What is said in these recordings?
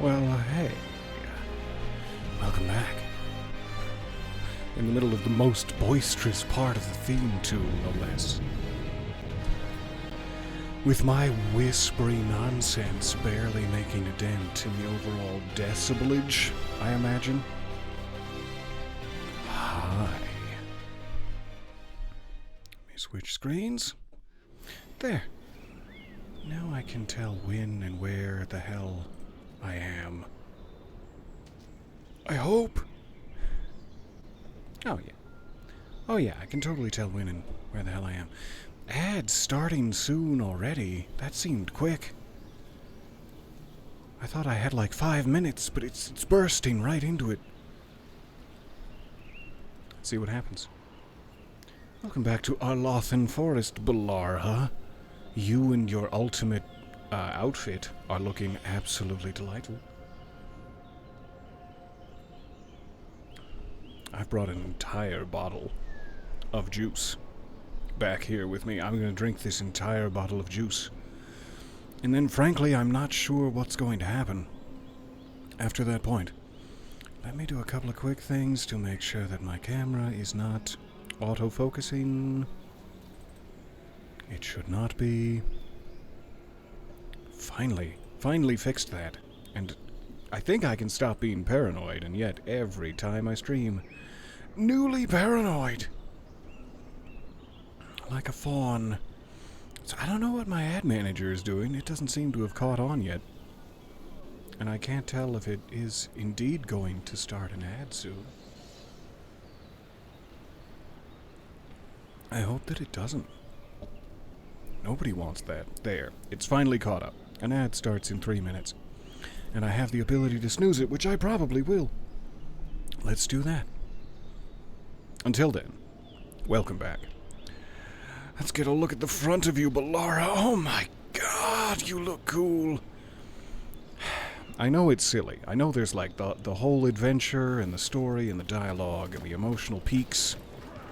Well, hey. Welcome back. In the middle of the most boisterous part of the theme tune, no less. With my whispery nonsense barely making a dent in the overall decibelage, I imagine. Hi. Let me switch screens. There. Now I can tell when and where the hell I am. I hope. Oh yeah, I can totally tell when and where the hell I am. Ads starting soon already. That seemed quick. I thought I had like 5 minutes, but it's bursting right into it. Let's see what happens. Welcome back to Arlothan Forest, Balara. You and your ultimate outfit are looking absolutely delightful. I've brought an entire bottle of juice back here with me. I'm going to drink this entire bottle of juice. And then, frankly, I'm not sure what's going to happen after that point. Let me do a couple of quick things to make sure that my camera is not autofocusing. It should not be. Finally fixed that. And I think I can stop being paranoid, and yet every time I stream, newly paranoid. Like a fawn. So I don't know what my ad manager is doing. It doesn't seem to have caught on yet. And I can't tell if it is indeed going to start an ad soon. I hope that it doesn't. Nobody wants that. There. It's finally caught up. An ad starts in 3 minutes. And I have the ability to snooze it, which I probably will. Let's do that. Until then, welcome back. Let's get a look at the front of you, Balara. Oh my god, you look cool. I know it's silly. I know there's like the whole adventure and the story and the dialogue and the emotional peaks.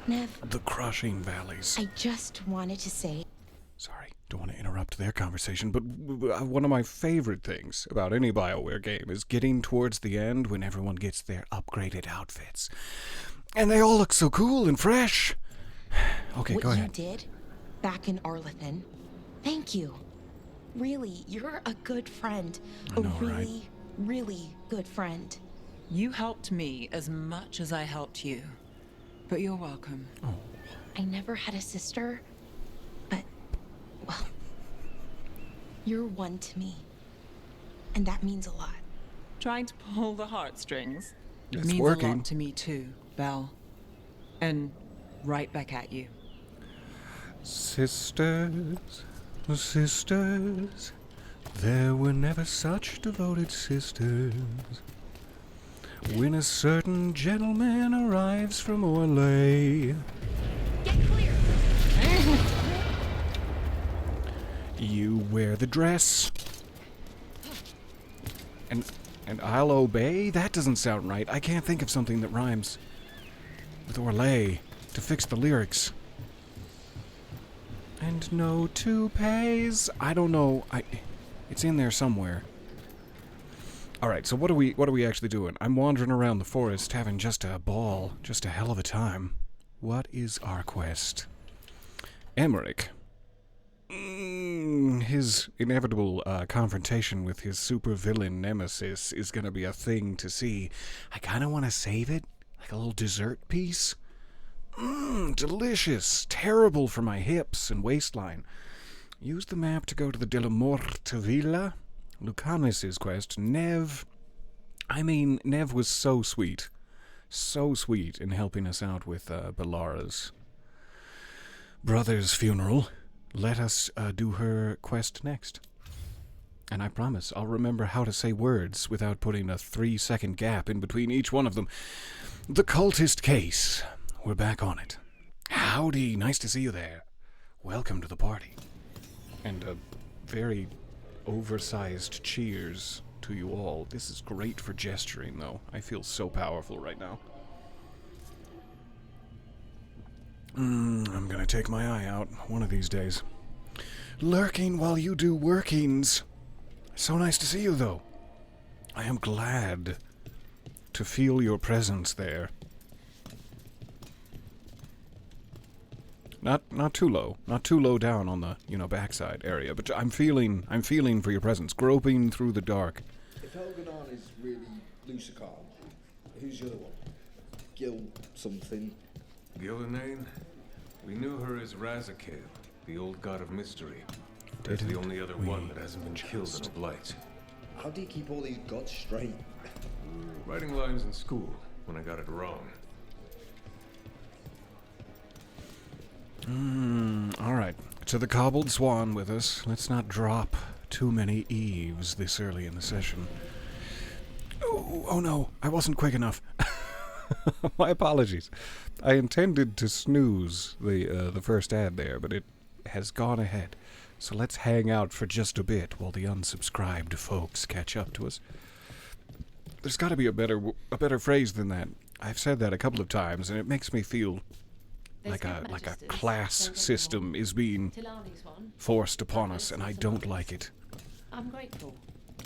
Nev. The crushing valleys. I just wanted to say... Sorry, don't want to interrupt their conversation, but one of my favorite things about any BioWare game is getting towards the end when everyone gets their upgraded outfits. And they all look so cool and fresh. Okay, go ahead. What you did back in Arlothan, thank you. Really, you're a good friend. I know, really, really good friend. You helped me as much as I helped you. But you're welcome. Oh. I never had a sister, but, well, you're one to me. And that means a lot. Trying to pull the heartstrings. It's means working. a lot to me too, Belle. And right back at you. Sisters, sisters, there were never such devoted sisters. When a certain gentleman arrives from Orlais. Get clear! You wear the dress. And I'll obey? That doesn't sound right. I can't think of something that rhymes with Orlais to fix the lyrics. And no toupees. I don't know. It's in there somewhere. Alright, so what are we actually doing? I'm wandering around the forest having just a ball, just a hell of a time. What is our quest? Emmerich. His inevitable confrontation with his supervillain nemesis is gonna be a thing to see. I kinda wanna save it, like a little dessert piece. Delicious. Terrible for my hips and waistline. Use the map to go to the De la Morte Villa. Lucanus's quest. Nev was so sweet. So sweet in helping us out with Balara's brother's funeral. Let us do her quest next. And I promise I'll remember how to say words without putting a 3-second gap in between each one of them. The cultist case. We're back on it. Howdy, nice to see you there. Welcome to the party. And a very oversized cheers to you all. This is great for gesturing, though. I feel so powerful right now. I'm gonna take my eye out one of these days. Lurking while you do workings. So nice to see you, though. I am glad to feel your presence there. Not too low. Not too low down on the, backside area, but I'm feeling for your presence, groping through the dark. If Veilguard is really Lucicar, who's the other one? Gil something. Gildanane? We knew her as Razakale, the old god of mystery. That's the only other one that hasn't been killed in a blight. How do you keep all these gods straight? Writing lines in school when I got it wrong. Alright. To the cobbled swan with us. Let's not drop too many eaves this early in the session. Oh no, I wasn't quick enough. My apologies. I intended to snooze the first ad there, but it has gone ahead. So let's hang out for just a bit while the unsubscribed folks catch up to us. There's got to be a better phrase than that. I've said that a couple of times, and it makes me feel like a class system is being forced upon us, and I don't like it. I'm grateful.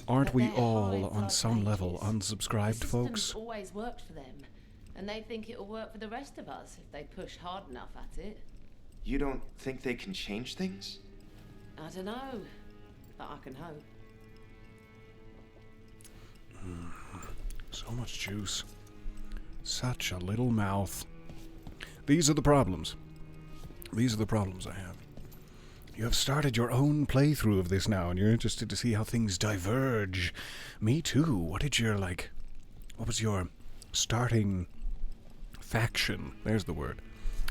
Aren't we But they're all, high on some blood level, mages. unsubscribed, The folks? system's always worked for them, and they think it'll work for the rest of us if they push hard enough at it. You don't think they can change things? I don't know, but I can hope. So much juice. Such a little mouth. These are the problems. These are the problems I have. You have started your own playthrough of this now, and you're interested to see how things diverge. Me too. What was your starting faction? There's the word.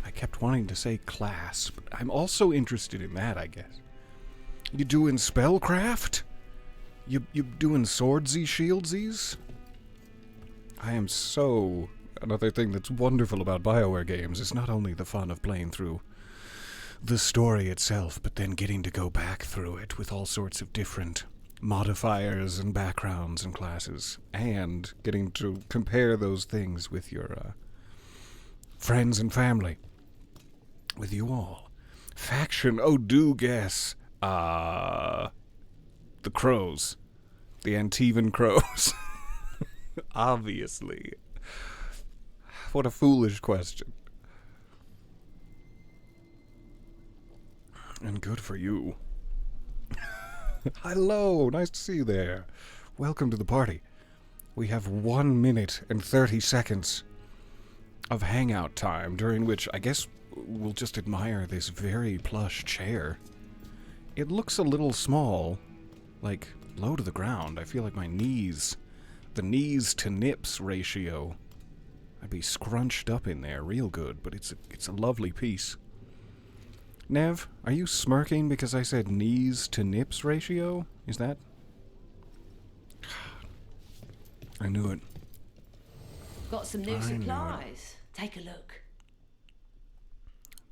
I kept wanting to say class, but I'm also interested in that, I guess. You doing spellcraft? You doing swordsy shieldsies? I am so... Another thing that's wonderful about BioWare games is not only the fun of playing through the story itself, but then getting to go back through it with all sorts of different modifiers and backgrounds and classes, and getting to compare those things with your friends and family. With you all. Faction, oh, do guess. The crows. The Antivan crows. Obviously. What a foolish question. And good for you. Hello, nice to see you there. Welcome to the party. We have 1 minute and 30 seconds of hangout time, during which I guess we'll just admire this very plush chair. It looks a little small, like low to the ground. I feel like my knees, the knees to nips ratio, I'd be scrunched up in there real good, but it's a lovely piece. Nev, are you smirking because I said knees to nips ratio? Is that? I knew it. Got some new I knew it. supplies. Take a look.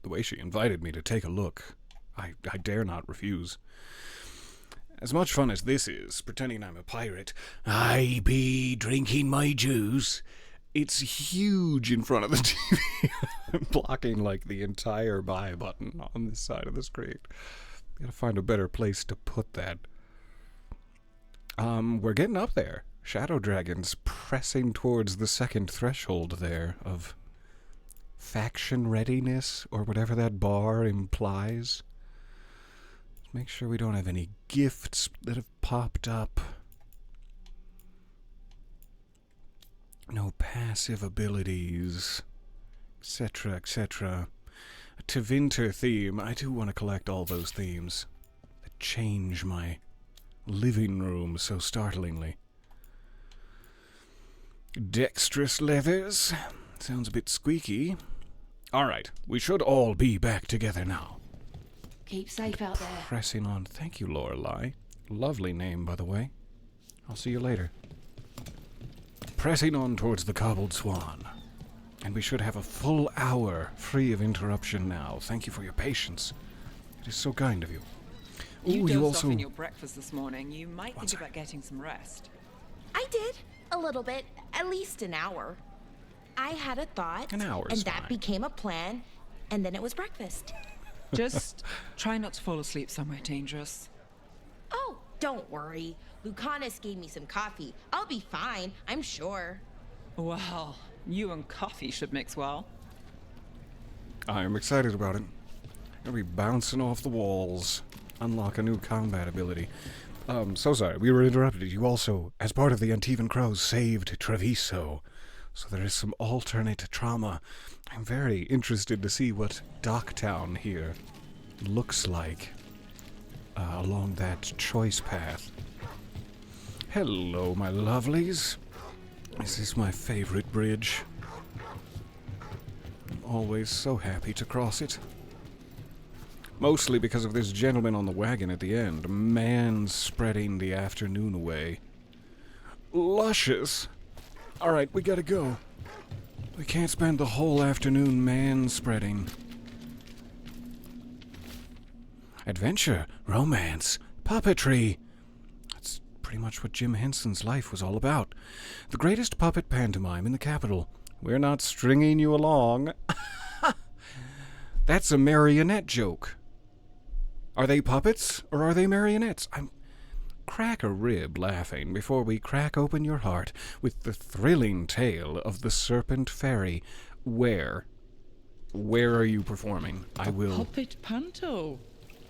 The way she invited me to take a look, I dare not refuse. As much fun as this is, pretending I'm a pirate, I be drinking my juice. It's huge in front of the TV. I'm blocking like the entire buy button on this side of the screen. Gotta find a better place to put that. We're getting up there. Shadow Dragon's pressing towards the second threshold there of faction readiness, or whatever that bar implies. Let's make sure we don't have any gifts that have popped up. No passive abilities, etc., etc. A Tevinter theme. I do want to collect all those themes that change my living room so startlingly. Dexterous leathers. Sounds a bit squeaky. Alright, we should all be back together now. Keep safe out there. Pressing on. Thank you, Lorelei. Lovely name, by the way. I'll see you later. Pressing on towards the cobbled swan. And we should have a full hour free of interruption now. Thank you for your patience. It is so kind of you. You Ooh, dozed off in your breakfast this morning. You might think about getting some rest. I did. A little bit. At least an hour. I had a thought. An hour's and that fine. became a plan. And then it was breakfast. Just try not to fall asleep somewhere dangerous. Oh, Don't worry. Lucanus gave me some coffee. I'll be fine, I'm sure. Well, you and coffee should mix well. I am excited about it. I'll be bouncing off the walls. Unlock a new combat ability. So sorry, we were interrupted. You also, as part of the Antivan Crows, saved Treviso. So there is some alternate trauma. I'm very interested to see what Docktown here looks like along that choice path. Hello, my lovelies. This is my favorite bridge. I'm always so happy to cross it. Mostly because of this gentleman on the wagon at the end, man-spreading the afternoon away. Luscious! Alright, we gotta go. We can't spend the whole afternoon man-spreading. Adventure, romance, puppetry. That's pretty much what Jim Henson's life was all about. The greatest puppet pantomime in the capital. We're not stringing you along. That's a marionette joke. Are they puppets, or are they marionettes? I'm crack a rib laughing before we crack open your heart with the thrilling tale of the Serpent Fairy. Where are you performing? I will... Puppet panto.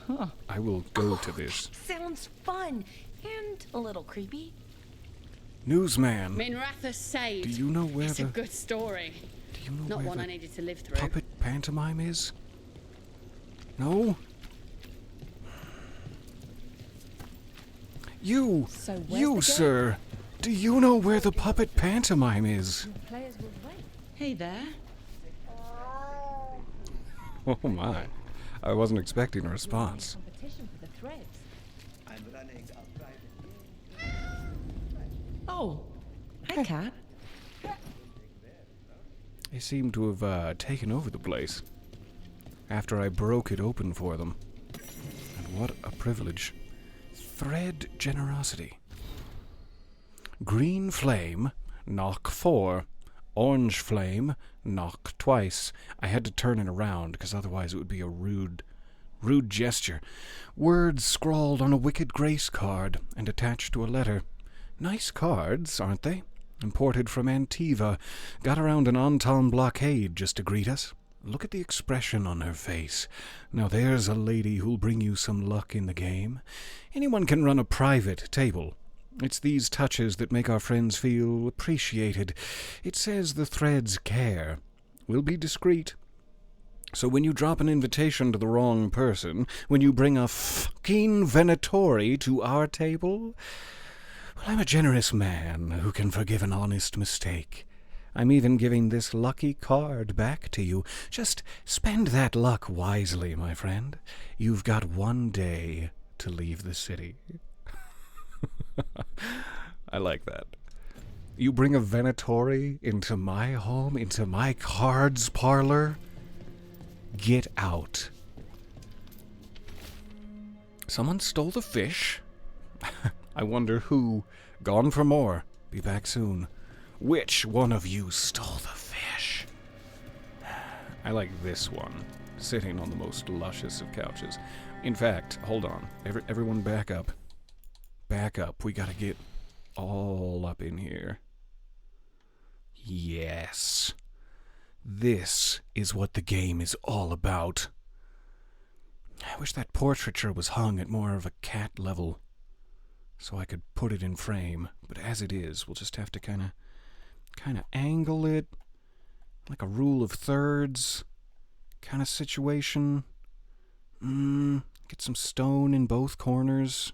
Huh. I will go to this. Sounds fun and a little creepy. Newsman, Minratha saved. do you know where It's the... a good story. do you know Not where one the I needed to live through. puppet pantomime is? No? You, So where's you, the game? sir, do you know where the puppet pantomime is? Players will wait. Hey there. Oh my, I wasn't expecting a response. Competition for the threads. Oh, hi, Cat. They seem to have taken over the place after I broke it open for them. And what a privilege. Thread generosity. Green flame, knock 4. Orange flame, knock twice. I had to turn it around because otherwise it would be a rude gesture. Words scrawled on a wicked grace card and attached to a letter. Nice cards, aren't they? Imported from Antiva. Got around an Anton blockade just to greet us. Look at the expression on her face. Now there's a lady who'll bring you some luck in the game. Anyone can run a private table. It's these touches that make our friends feel appreciated. It says the threads care. We'll be discreet. So when you drop an invitation to the wrong person, when you bring a fucking Venatori to our table, well, I'm a generous man who can forgive an honest mistake. I'm even giving this lucky card back to you. Just spend that luck wisely, my friend. You've got 1 day to leave the city. I like that. You bring a Venatori into my home, into my cards parlor? Get out. Someone stole the fish? I wonder who. Gone for more. Be back soon. Which one of you stole the fish? I like this one, sitting on the most luscious of couches. In fact, hold on. Everyone back up. Back up. We gotta get all up in here. Yes. This is what the game is all about. I wish that portraiture was hung at more of a cat level, so I could put it in frame. But as it is, we'll just have to kind of angle it like a rule of thirds kind of situation. Get some stone in both corners.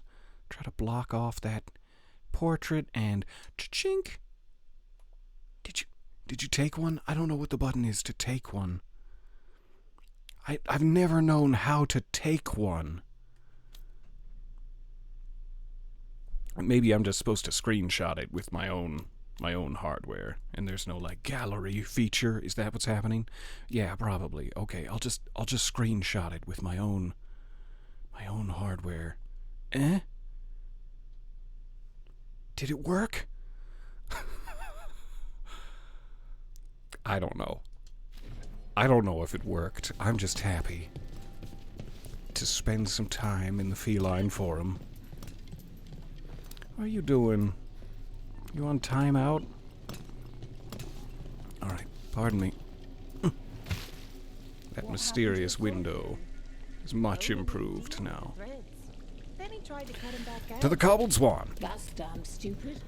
Try to block off that portrait and chink. Did you take one? I don't know what the button is to take one. I've never known how to take one. Maybe I'm just supposed to screenshot it with my own hardware, and there's no like gallery feature. Is that what's happening? Yeah, probably. Okay, I'll just screenshot it with my own hardware. Did it work? I don't know. I don't know if it worked. I'm just happy to spend some time in the feline forum. What are you doing? You on timeout? Alright, pardon me. That mysterious window is much improved now. Then he tried to cut him back out. To the cobbled swan! That's damn stupid.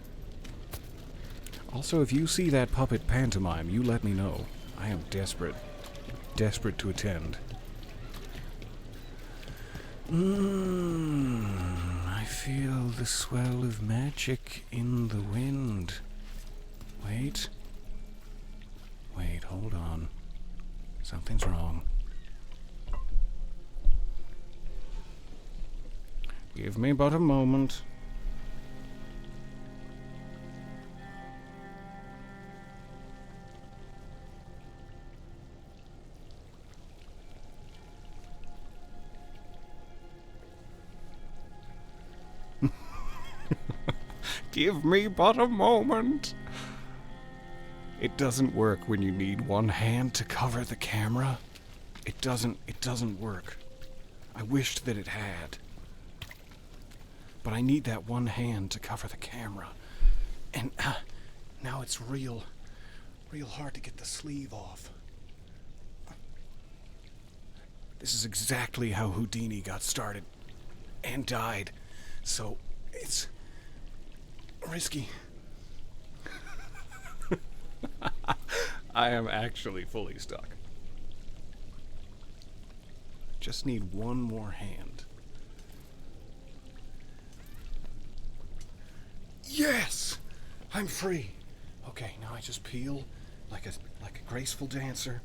Also, if you see that puppet pantomime, you let me know. I am desperate. Desperate to attend. I feel the swell of magic in the wind. Wait. Wait, hold on. Something's wrong. Give me but a moment. Give me but a moment. It doesn't work when you need one hand to cover the camera. It doesn't work. I wished that it had. But I need that one hand to cover the camera. And now it's real hard to get the sleeve off. This is exactly how Houdini got started and died. So it's risky. I am actually fully stuck. Just need one more hand. Yes! I'm free. Okay, now I just peel like a graceful dancer.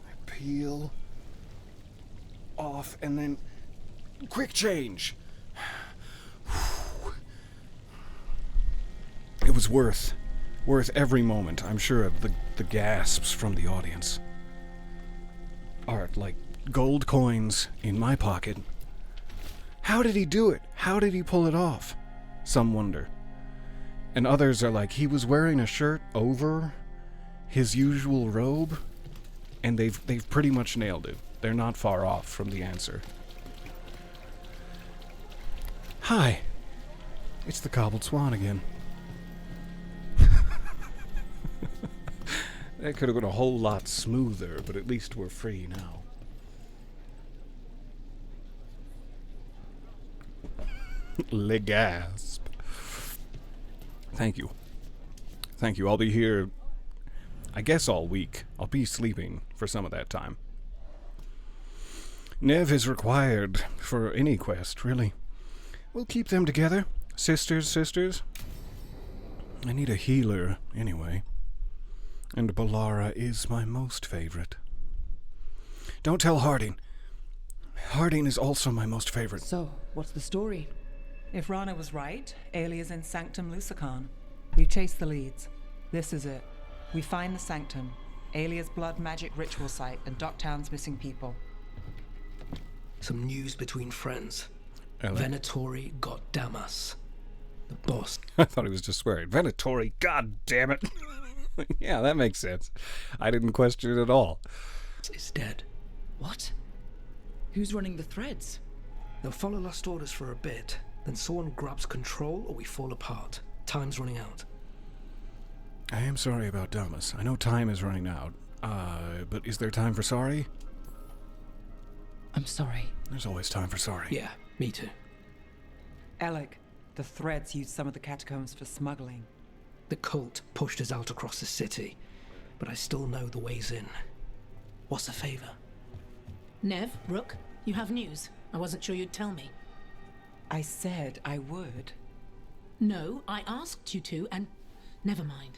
I peel off and then quick change. It was worth every moment, I'm sure, of the gasps from the audience. Are like gold coins in my pocket. How did he do it? How did he pull it off? Some wonder. And others are like, he was wearing a shirt over his usual robe, and they've pretty much nailed it. They're not far off from the answer. Hi. It's the Cobbled Swan again. That could have been a whole lot smoother, but at least we're free now. Le gasp. Thank you. Thank you. I'll be here, I guess, all week. I'll be sleeping for some of that time. Nev is required for any quest, really. We'll keep them together. Sisters. I need a healer, anyway. And Balara is my most favorite. Don't tell Harding. Harding is also my most favorite. So, what's the story? If Rana was right, Alia's in Sanctum Lucican. We chase the leads. This is it. We find the Sanctum, Alia's blood magic ritual site, and Docktown's missing people. Some news between friends. Ella. Venatori got Damas. The boss. I thought he was just swearing. Venatori, god damn it. Yeah, that makes sense. I didn't question it at all. Is dead. What? Who's running the threads? They'll follow last orders for a bit, then someone grabs control or we fall apart. Time's running out. I am sorry about Damas. I know time is running out. But is there time for sorry? I'm sorry. There's always time for sorry. Yeah, me too. Alec, the threads used some of the catacombs for smuggling. The cult pushed us out across the city, but I still know the ways in. What's the favor? Nev, Rook, you have news. I wasn't sure you'd tell me. I said I would. No, I asked you to, and never mind.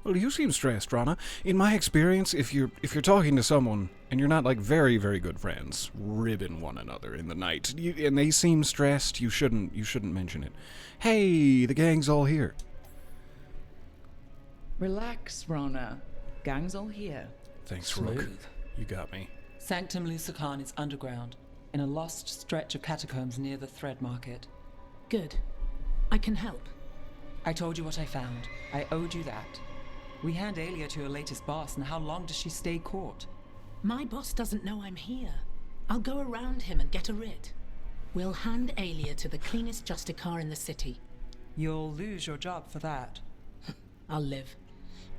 Well, you seem stressed, Rana. In my experience, if you're talking to someone and you're not like very, very good friends, ribbing one another in the night, and they seem stressed, you shouldn't mention it. Hey, the gang's all here. Relax, Rana. Gang's all here. Thanks, Rook. Smooth. You got me. Sanctum Lucican is underground, in a lost stretch of catacombs near the Thread Market. Good. I can help. I told you what I found. I owed you that. We hand Alia to your latest boss, and how long does she stay caught? My boss doesn't know I'm here. I'll go around him and get a writ. We'll hand Alia to the cleanest Justicar in the city. You'll lose your job for that. I'll live.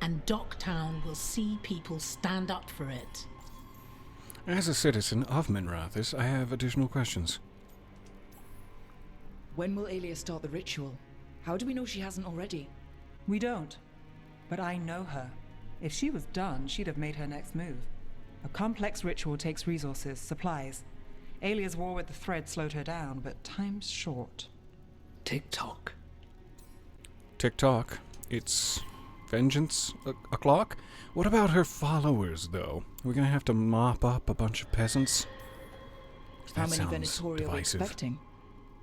And Docktown will see people stand up for it. As a citizen of Minrathis, I have additional questions. When will Aelia start the ritual? How do we know she hasn't already? We don't. But I know her. If she was done, she'd have made her next move. A complex ritual takes resources, supplies. Aelia's war with the thread slowed her down, but time's short. Tick-tock. Tick-tock. It's vengeance o'clock? What about her followers, though? We're gonna have to mop up a bunch of peasants? How That many sounds Venatori are we divisive. expecting?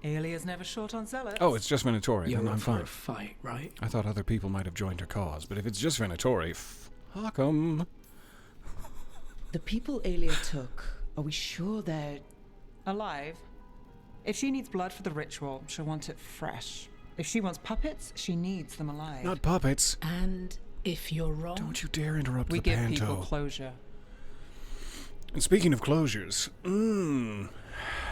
Aelia's never short on zealots. Oh, it's just Venatori, You're then up I'm for fine. a fight, right? I thought other people might have joined her cause, but if it's just Venatori, fuck 'em. The people Aelia took, are we sure they're... Alive. If she needs blood for the ritual, she'll want it fresh. If she wants puppets, she needs them alive. Not puppets. And if you're wrong... Don't you dare interrupt We the give panto. people closure. And speaking of closures,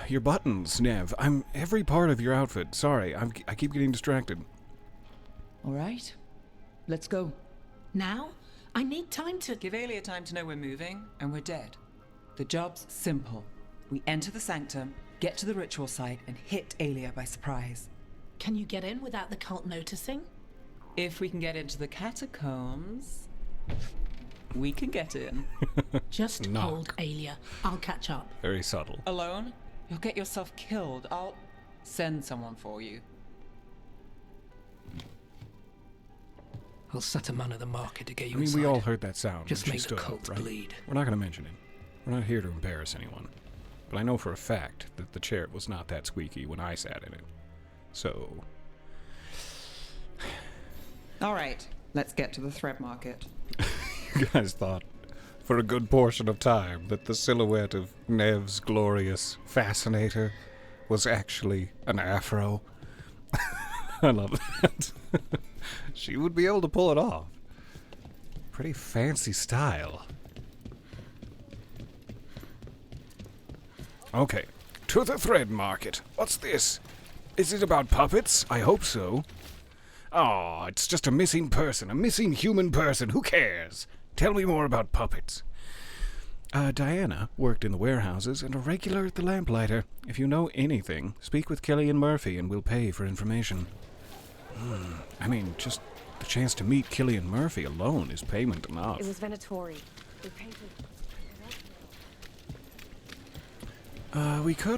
your buttons, Nev. I'm every part of your outfit. Sorry, I keep getting distracted. All right, let's go. Now? I need time to... Give Aelia time to know we're moving, and we're dead. The job's simple. We enter the sanctum, get to the ritual site, and hit Aelia by surprise. Can you get in without the cult noticing? If we can get into the catacombs, we can get in. Just Knock. hold, Aelia. I'll catch up. Very subtle. Alone? You'll get yourself killed. I'll send someone for you. I'll set a man at the market to get you I mean, inside. we all heard that sound Just when she make the stood cult up, right? bleed. We're not going to mention it. We're not here to embarrass anyone. But I know for a fact that the chair was not that squeaky when I sat in it. So... All right, let's get to the thread market. You guys thought, for a good portion of time, that the silhouette of Nev's glorious fascinator was actually an afro. I love that. She would be able to pull it off. Pretty fancy style. Okay, to the thread market. What's this? Is it about puppets? I hope so. Oh, it's just a missing person, a missing human person. Who cares? Tell me more about puppets. Diana worked in the warehouses and a regular at the lamplighter. If you know anything, speak with Killian Murphy and we'll pay for information. I mean, just the chance to meet Killian Murphy alone is payment enough. It was Venatori. We painted...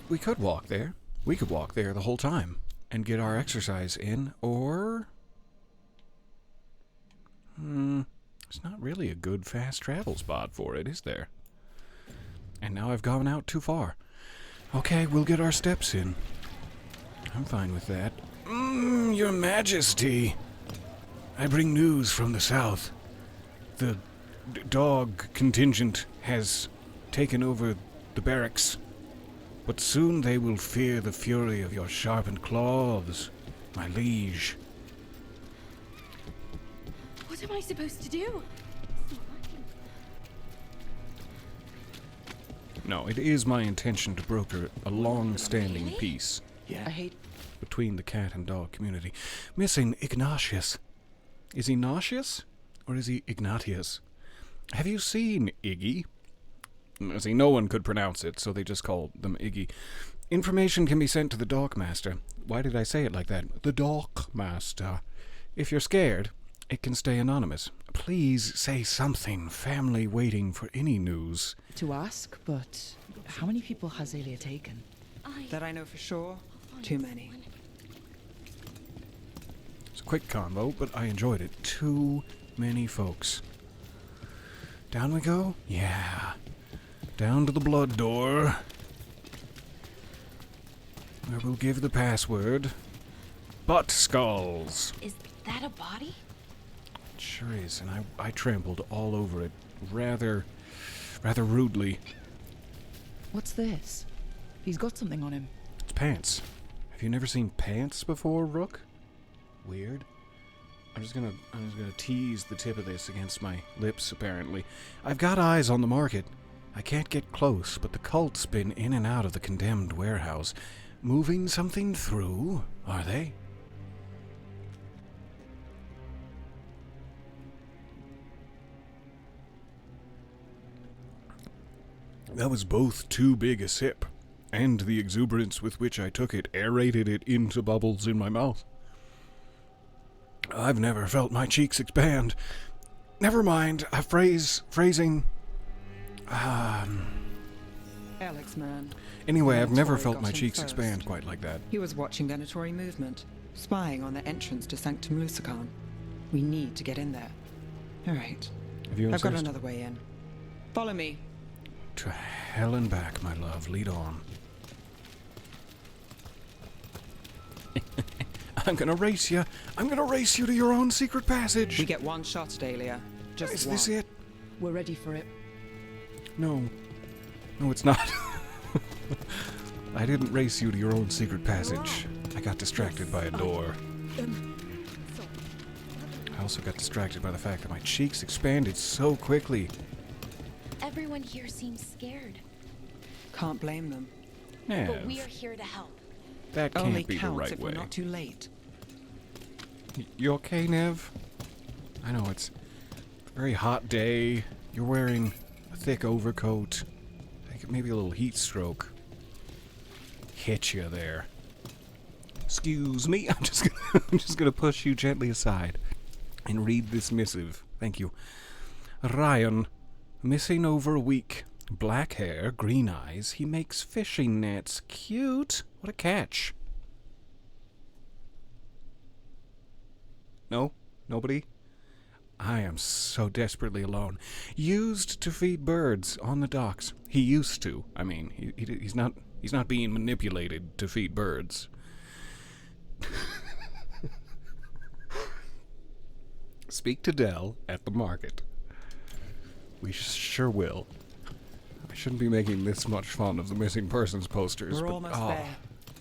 We could walk there. We could walk there the whole time and get our exercise in, or... It's not really a good fast travel spot for it, is there? And now I've gone out too far. Okay, we'll get our steps in. I'm fine with that. Your Majesty. I bring news from the south. The dog contingent has taken over the barracks. But soon they will fear the fury of your sharpened claws, my liege. What am I supposed to do? No, it is my intention to broker a long-standing Really? peace I hate... between the cat and dog community. Missing Ignatius. Is he nauseous? Or is he Ignatius? Have you seen Iggy? See, no one could pronounce it, so they just called them Iggy. Information can be sent to the Dockmaster. Why did I say it like that? The Dockmaster. If you're scared, it can stay anonymous. Please say something. Family waiting for any news. To ask, but how many people has Aelia taken? That I know for sure, too many. It's a quick combo, but I enjoyed it. Too many folks. Down we go? Yeah. Down to the blood door. Where we'll give the password. Butt skulls. Is that a body? It sure is, and I trampled all over it rather rudely. What's this? He's got something on him. It's pants. Have you never seen pants before, Rook? Weird. I'm just gonna tease the tip of this against my lips, apparently. I've got eyes on the market. I can't get close, but the cult's been in and out of the condemned warehouse. Moving something through, are they? That was both too big a sip, and the exuberance with which I took it aerated it into bubbles in my mouth. I've never felt my cheeks expand. Never mind, phrasing. Alex, man. Anyway, I've never Venatori felt got my him cheeks first. expand quite like that. He was watching Venatori movement, spying on the entrance to Sanctum Lusican. We need to get in there. All right. If you I've got insist. another way in. Follow me. To hell and back, my love. Lead on. I'm gonna race you. I'm gonna race you to your own secret passage. We get one shot, Dahlia. Just Is one. this it? We're ready for it. No. No, it's not. I didn't race you to your own secret passage. I got distracted by a door. I also got distracted by the fact that my cheeks expanded so quickly. Everyone here seems scared, Can't blame them. but we are here to help. That can't Only be the counts right if way. we're not too late. You okay, Nev? I know it's a very hot day. You're wearing a thick overcoat. I think maybe a little heat stroke hit you there. Excuse me. I'm just gonna push you gently aside and read this missive. Thank you. Ryan, missing over a week. Black hair, green eyes. He makes fishing nets. Cute. What a catch. No? Nobody? I am so desperately alone. Used to feed birds on the docks. He used to. I mean, he's not being manipulated to feed birds. Speak to Dell at the market. We sure will. I shouldn't be making this much fun of the missing persons posters, We're but almost there.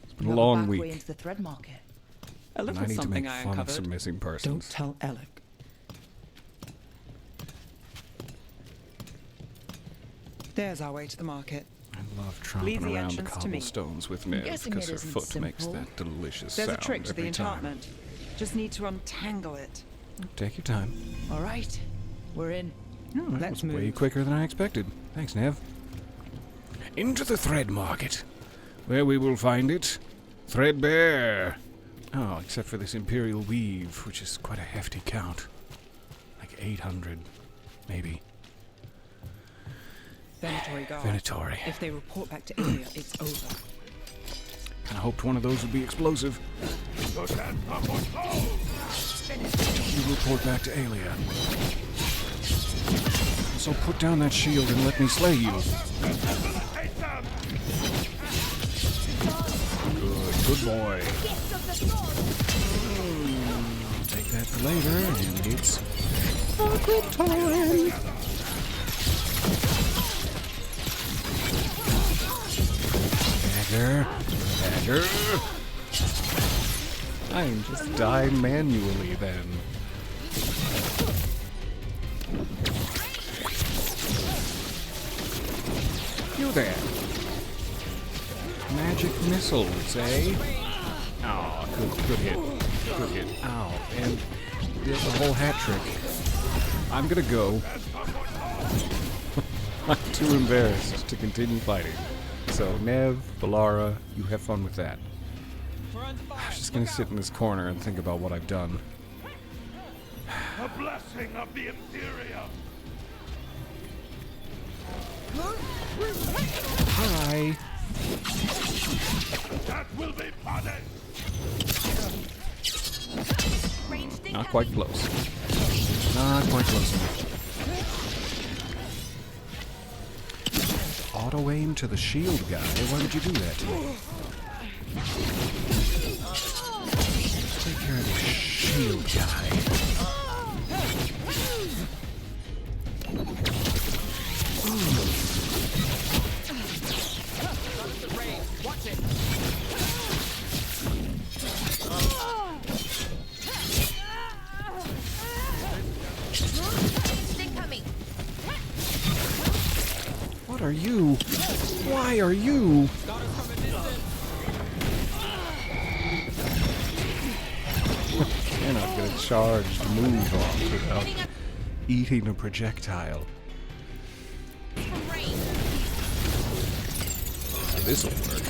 it's been a long Back way week, into the thread market. A and little I need to something make I fun of uncovered. some missing Don't persons. tell Alec. There's our way to the market. I love Leave tromping the around the entrance to me. cobblestones with Nev guessing because it her isn't foot makes simple. that delicious There's a sound trick to the every time. enchantment. Just need to untangle it. Take your time. All right, we're in. Oh, that Let's was way move. quicker than I expected. Thanks, Nev. Into the thread market, where we will find it threadbare. Oh, except for this imperial weave, which is quite a hefty count. Like 800, maybe. Venatori guard. Venatori. If they report back to Ilya, it's over. Kinda hoped one of those would be explosive. Don't you report back to Aelia. So put down that shield and let me slay you. Good boy. I'll take that for later, and it's a good time. Dagger. I can just die manually then. You there. Magic missiles, eh? Oh, good hit. Good hit. Ow. And the whole hat trick. I'm gonna go. I'm too embarrassed to continue fighting. So, Nev, Valara, you have fun with that. I'm just gonna sit in this corner and think about what I've done. The blessing of the Imperium. Hi. That will be punished. Not quite close. Not quite close enough. Auto aim to the shield guy. Why would you do that to me? Take care of the shield guy. Watch it. What are you? Why are you? Cannot get a charged move off without eating a projectile. this'll work.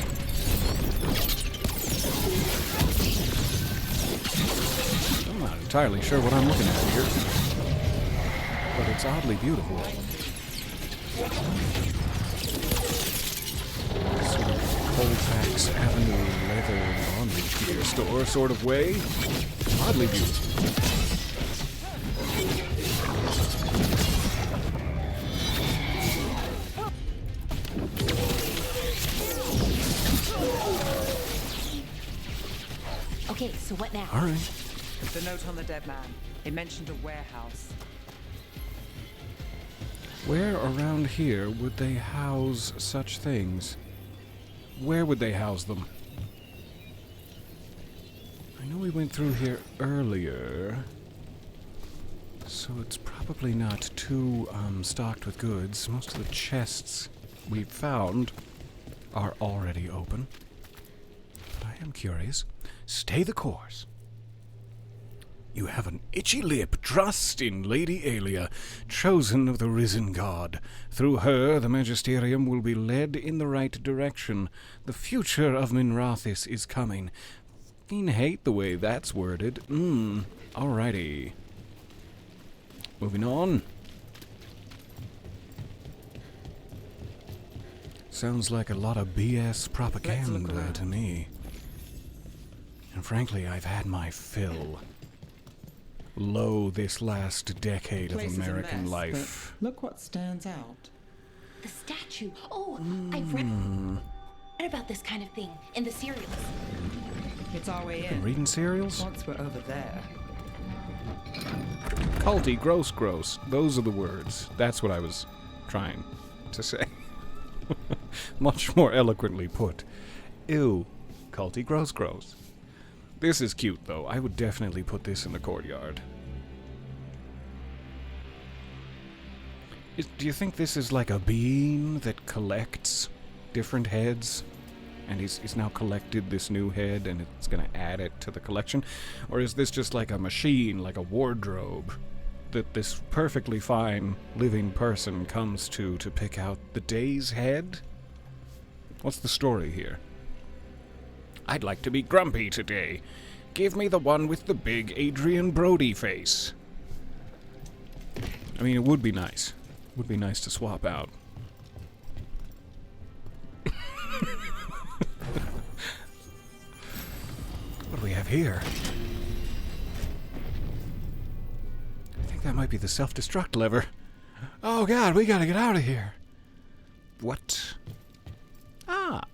I'm not entirely sure what I'm looking at here, but it's oddly beautiful. Sort of Colfax Avenue leather bondage gear store sort of way. Oddly beautiful. Okay, so what now? All right. The note on the dead man. It mentioned a warehouse. Where around here would they house such things? Where would they house them? I know we went through here earlier, so it's probably not too stocked with goods. Most of the chests we've found are already open. But I am curious. Stay the course. You have an itchy lip. Trust in Lady Aelia, chosen of the risen god. Through her, the Magisterium will be led in the right direction. The future of Minrathis is coming. I hate the way that's worded. Alrighty. Moving on. Sounds like a lot of BS propaganda to me. And frankly, I've had my fill. Lo, this last decade of American life. Look what stands out. The statue. Oh, I've read about this kind of thing in the serials. It's our way in. Reading serials? Once we're over there. Culty, gross, gross. Those are the words. That's what I was trying to say. Much more eloquently put. Ew. Culty, gross, gross. This is cute, though. I would definitely put this in the courtyard. Do you think this is like a being that collects different heads? And he's now collected this new head, and it's going to add it to the collection? Or is this just like a machine, like a wardrobe, that this perfectly fine living person comes to pick out the day's head? What's the story here? I'd like to be grumpy today. Give me the one with the big Adrian Brody face. I mean, it would be nice. It would be nice to swap out. What do we have here? I think that might be the self-destruct lever. Oh god, we gotta get out of here. What? Ah.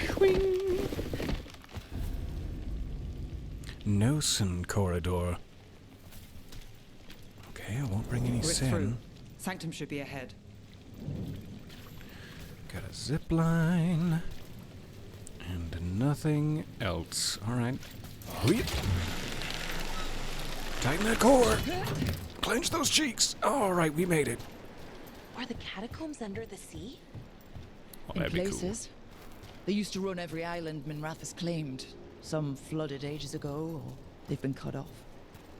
Swing. Nosen corridor. Okay, I won't bring any sin. Through. Sanctum should be ahead. Got a zip line. And nothing else. Alright. Tighten that cord. Clench those cheeks. Alright, we made it. Are the catacombs under the sea? Oh, In that'd be places. They used to run every island Minrathis claimed. Some flooded ages ago, or they've been cut off.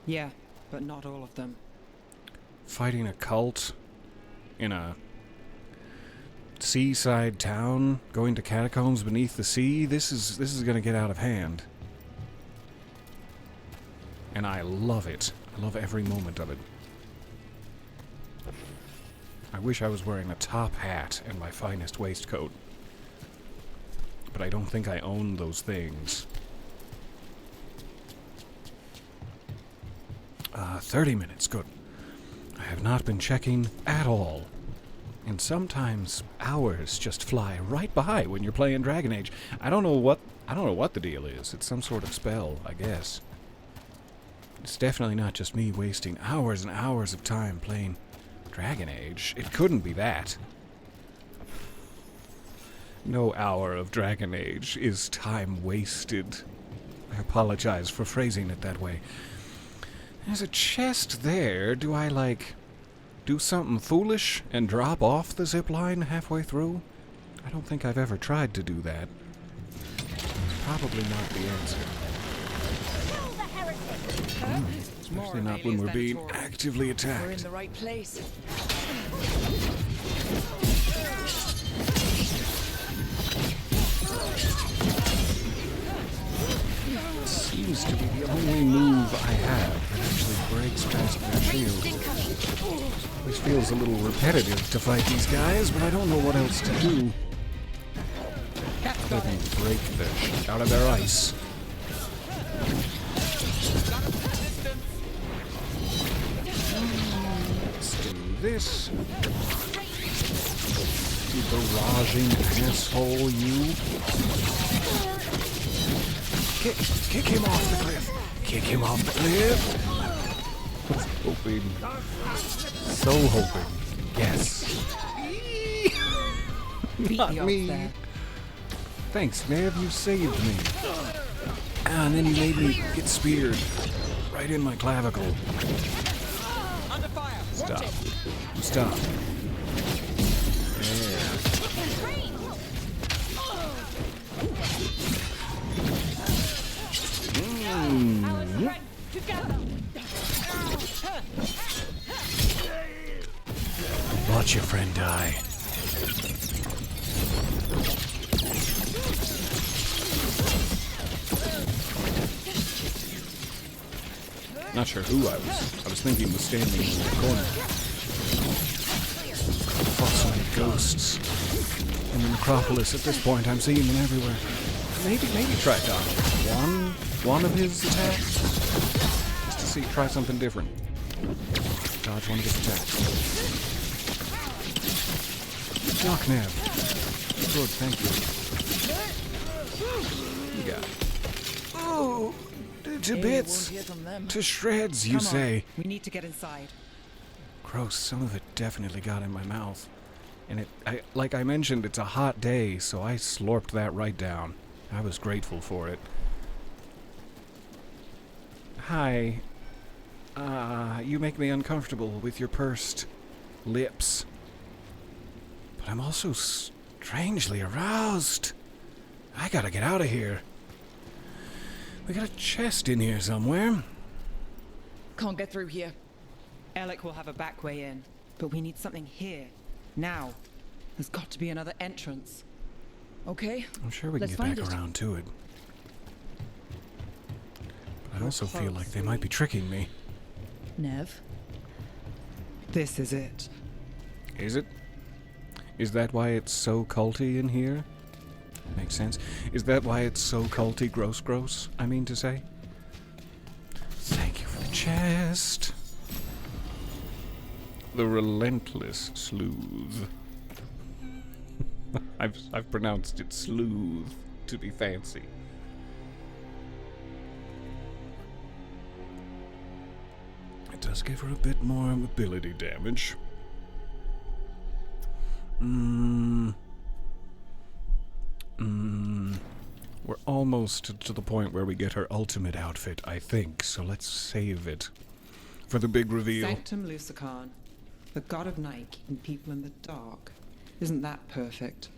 Yeah, but not all of them. Fighting a cult in a seaside town, going to catacombs beneath the sea. This is going to get out of hand. And I love it. I love every moment of it. I wish I was wearing a top hat and my finest waistcoat. But I don't think I own those things. 30 minutes, good. I have not been checking at all. And sometimes hours just fly right by when you're playing Dragon Age. I don't know what the deal is. It's some sort of spell, I guess. It's definitely not just me wasting hours and hours of time playing Dragon Age. It couldn't be that. No hour of Dragon Age is time wasted. I apologize for phrasing it that way. There's a chest there. Do I, like, do something foolish and drop off the zipline halfway through? I don't think I've ever tried to do that. Probably not the answer. Especially not when we're being actively attacked. We're in the right place. seems to be the only move I have that actually breaks past their shield. This feels a little repetitive to fight these guys, but I don't know what else to do. I can break the shit out of their ice. Let's do this. You barraging asshole, you. Kick him off the cliff. Kick him off the cliff. Hoping. So hoping. Yes. Not me. Thanks, Nev. You saved me. And then you made me get speared. Right in my clavicle. Stop. Stop. Watch your friend die. Not sure who I was thinking was standing in the corner. Fought so many ghosts. In the necropolis at this point, I'm seeing them everywhere. Maybe try dodging one of his attacks. Just to see, try something different. Dodge one of his attacks. Knock Nev. Good, thank you. You got it. Oh, to bits. To shreds, you say. We need to get inside. Gross, some of it definitely got in my mouth. And like I mentioned, it's a hot day, so I slurped that right down. I was grateful for it. Hi. You make me uncomfortable with your pursed lips. But I'm also strangely aroused. I gotta get out of here. We got a chest in here somewhere. Can't get through here. Alec will have a back way in, but we need something here. Now. There's got to be another entrance. Okay. I'm sure we can get back around to it. But I also feel like they might be tricking me. Nev? This is it. Is it? Is that why it's so culty in here? Makes sense. Is that why it's so culty gross, I mean to say? Thank you for the chest. The relentless sleuth. I've pronounced it sleuth to be fancy. It does give her a bit more ability damage. We're almost to the point where we get her ultimate outfit, I think, so let's save it for the big reveal. Sanctum Lucican, the god of night keeping people in the dark. Isn't that perfect?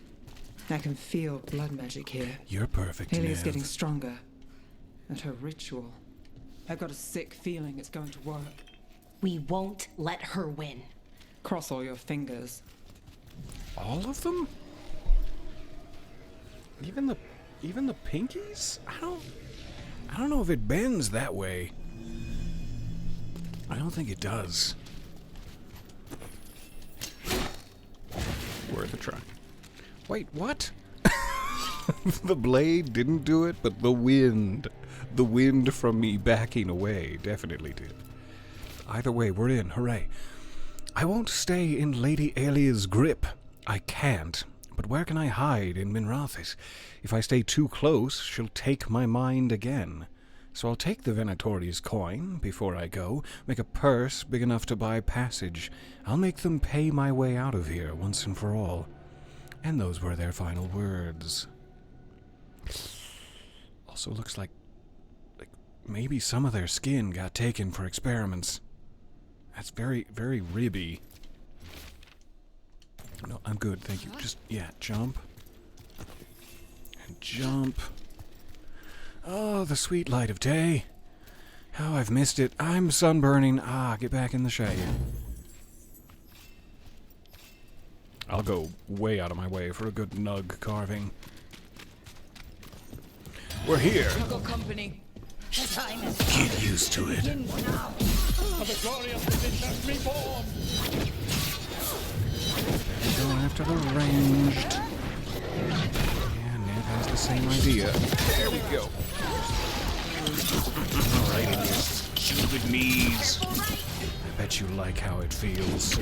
I can feel blood magic here. You're perfect, Haley is Nev. getting stronger. And her ritual. I've got a sick feeling it's going to work. We won't let her win. Cross all your fingers. All of them? Even the pinkies? I don't know if it bends that way. I don't think it does. Worth a try. Wait, what? The blade didn't do it, but the wind from me backing away definitely did. Either way, we're in. Hooray. I won't stay in Lady Alia's grip. I can't. But where can I hide in Minrathis? If I stay too close, she'll take my mind again. So I'll take the Venatori's coin before I go, make a purse big enough to buy passage. I'll make them pay my way out of here once and for all. And those were their final words. Also looks like maybe some of their skin got taken for experiments. That's very, very ribby. No, I'm good, thank you. Just, yeah, jump. And jump. Oh, the sweet light of day. How I've missed it. I'm sunburning. Get back in the shade. I'll go way out of my way for a good nug carving. We're here. I've got company. Get used to it. The glorious position reborn. Go after the ranged. Yeah, Ned has the same idea. There we go. Right in your stupid knees. I bet you like how it feels.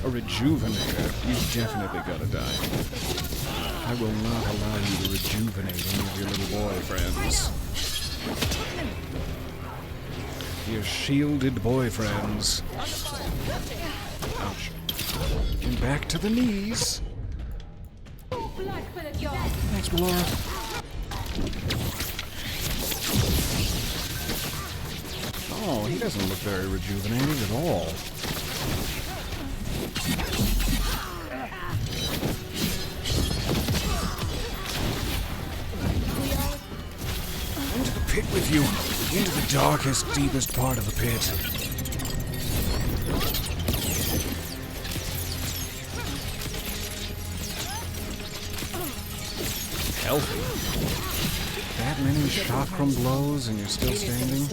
A rejuvenator. You've definitely gotta die. I will not allow you to rejuvenate any of your little boyfriends. Your shielded boyfriends. Ouch. And back to the knees. Thanks, Laura. Oh, he doesn't look very rejuvenated at all. Into the pit with you. Into the darkest, deepest part of the pit. Healthy. That many chakram blows and you're still standing?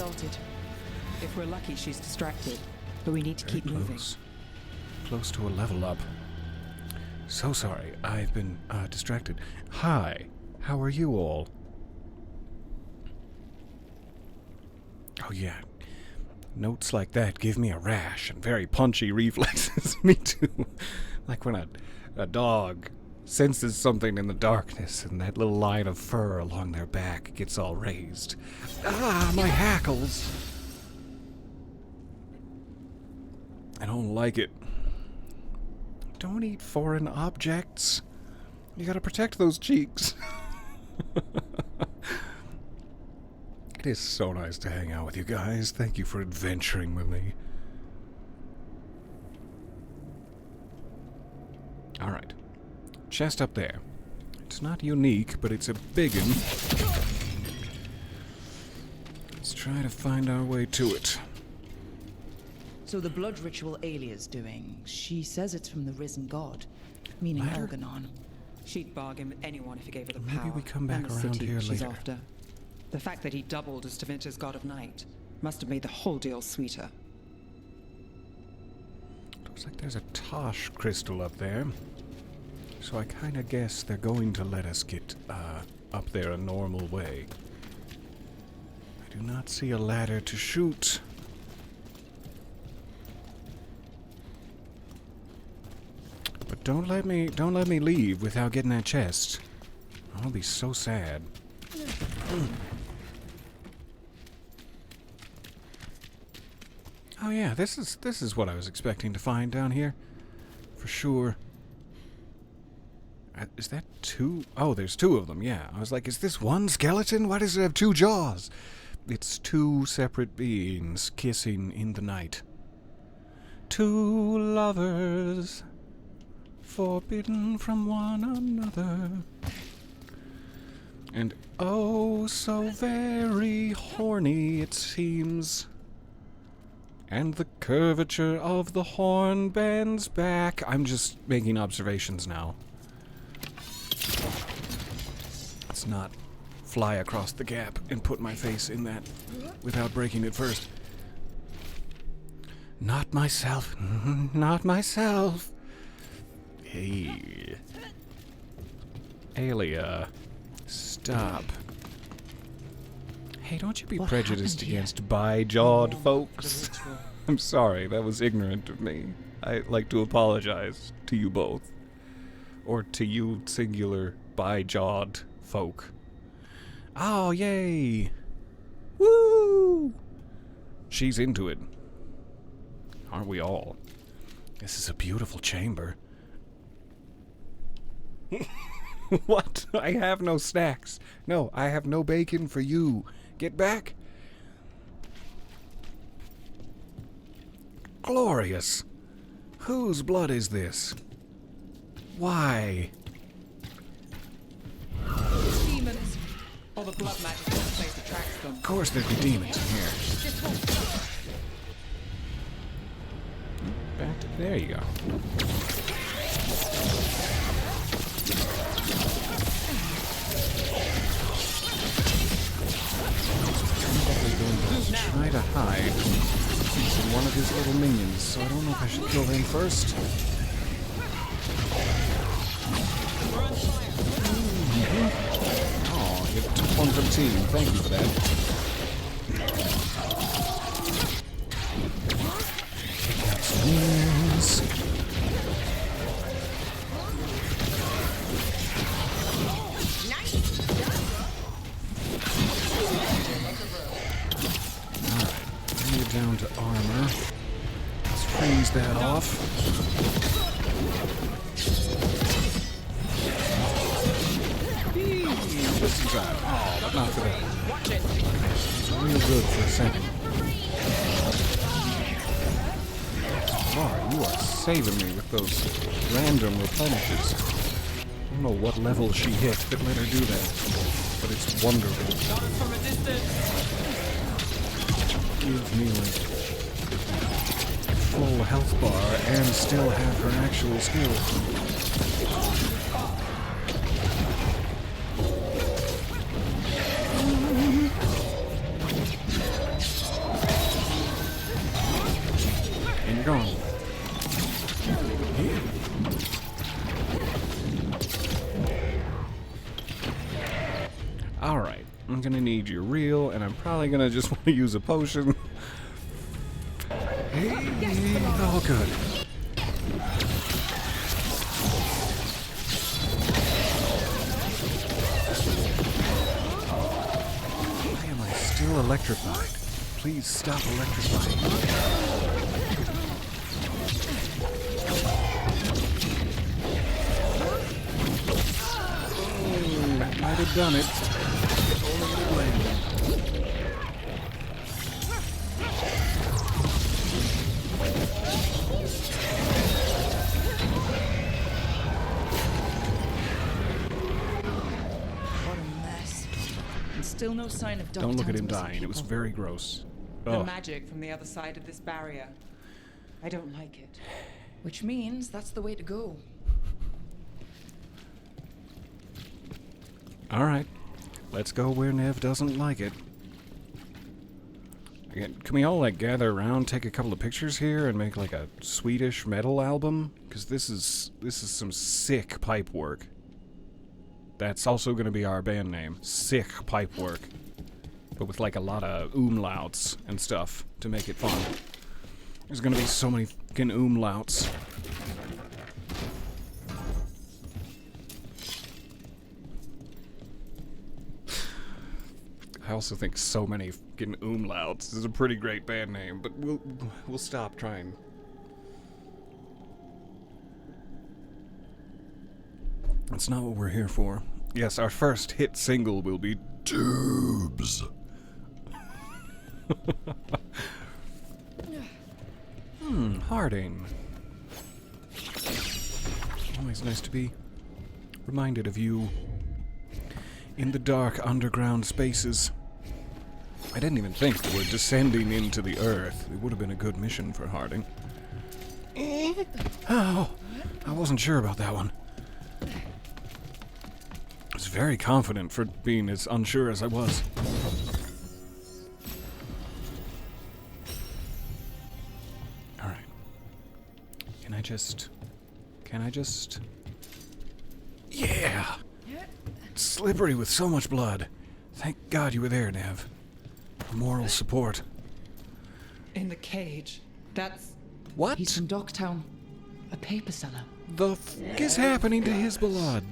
If we're lucky, she's distracted. But we need to keep moving. Close to a level up. So sorry, I've been distracted. Hi, how are you all? Oh yeah, notes like that give me a rash and very punchy reflexes. Me too. Like when a dog senses something in the darkness and that little line of fur along their back gets all raised. Ah, my hackles! I don't like it. Don't eat foreign objects. You gotta protect those cheeks. It is so nice to hang out with you guys. Thank you for adventuring with me. Alright. Chest up there. It's not unique, but it's a big one. Let's try to find our way to it. So the blood ritual Alia's doing, she says it's from the risen god, meaning Elganon. She'd bargain with anyone if he gave her the Maybe power. we come back and the around city here she's later. After. The fact that he doubled as Tevinter's god of night must have made the whole deal sweeter. Looks like there's a Tosh crystal up there. So I kind of guess they're going to let us get up there a normal way. I do not see a ladder to shoot. But don't let me leave without getting that chest. I'll be so sad. Oh yeah, this is what I was expecting to find down here. For sure. Is that two? Oh, there's two of them, yeah. I was like, is this one skeleton? Why does it have two jaws? It's two separate beings kissing in the night. Two lovers forbidden from one another. And oh, so very horny it seems. And the curvature of the horn bends back. I'm just making observations now. Let's not fly across the gap and put my face in that without breaking it first. Not myself. Not myself. Hey. Alia. Stop. Hey, don't you be prejudiced against bi-jawed folks. I'm sorry, that was ignorant of me. I'd like to apologize to you both. Or to you singular bi-jawed folk. Oh, yay! Woo! She's into it. Aren't we all? This is a beautiful chamber. What? I have no snacks. No, I have no bacon for you. Get back. Glorious. Whose blood is this? Why? Demons. All the blood magic in this place attracts them. Of course there'd be demons in here. Back to, there you go. Try to hide from one of his little minions, so I don't know if I should kill him first. Oh, it took one for the team. Thank you for that. Got some minions. Down to armor. Let's freeze that off. Just in time. Oh, but not for that. It's real good for a second. Laura, you are saving me with those random replenishes. I don't know what level she hit that let her do that, but it's wonderful. From a distance. Give me like full health bar and still have her actual skill. And you're gone. Alright. I'm gonna need your reel, and I'm probably gonna just want to use a potion. Oh, good. Why am I still electrified? Please stop electrifying. That might have done it. What a mess. And still no sign of Don't look at him Dogtown's dying. It was people. very gross. The Oh. magic from the other side of this barrier. I don't like it. Which means that's the way to go. Alright. Let's go where Nev doesn't like it. Again, can we all, like, gather around, take a couple of pictures here, and make, like, a Swedish metal album? Because this is some sick pipe work. That's also going to be our band name. Sick pipe work. But with, like, a lot of umlauts and stuff to make it fun. There's going to be so many fucking umlauts. I also think so many fucking umlauts is a pretty great band name, but we'll stop trying. That's not what we're here for. Yes, our first hit single will be Tubes. Harding. Always nice to be reminded of you in the dark underground spaces. I didn't even think we were descending into the earth. It would have been a good mission for Harding. Oh, I wasn't sure about that one. I was very confident for being as unsure as I was. Alright. Can I just... Yeah! Slippery with so much blood. Thank God you were there, Nev. Moral support. In the cage. That's... What? He's from Dogtown. A paper seller. The f*** is happening to his blood?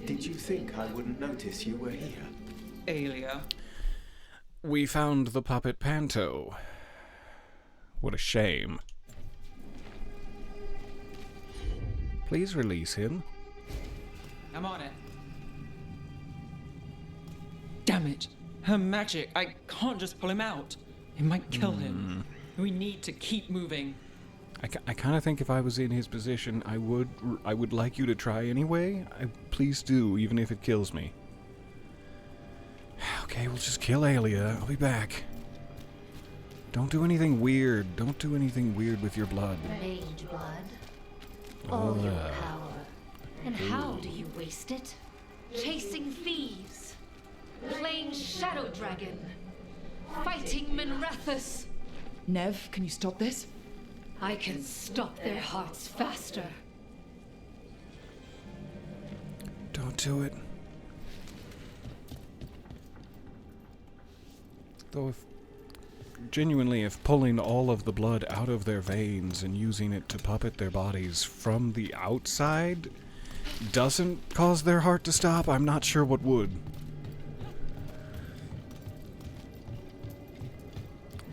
Did you think I wouldn't notice you were here? Aelia. We found the puppet Panto. What a shame. Please release him. I'm on it. Damn it. Her magic. I can't just pull him out. It might kill him. We need to keep moving. I kind of think if I was in his position, I would like you to try anyway. Please do, even if it kills me. Okay, we'll just kill Aelia. I'll be back. Don't do anything weird. Don't do anything weird with your blood. Mage blood. Oh, All your power. And how do you waste it? Chasing thieves, playing Shadow Dragon, fighting Minrathus. Nev, can you stop this? I can stop their hearts faster. Don't do it. Though if pulling all of the blood out of their veins and using it to puppet their bodies from the outside doesn't cause their heart to stop, I'm not sure what would.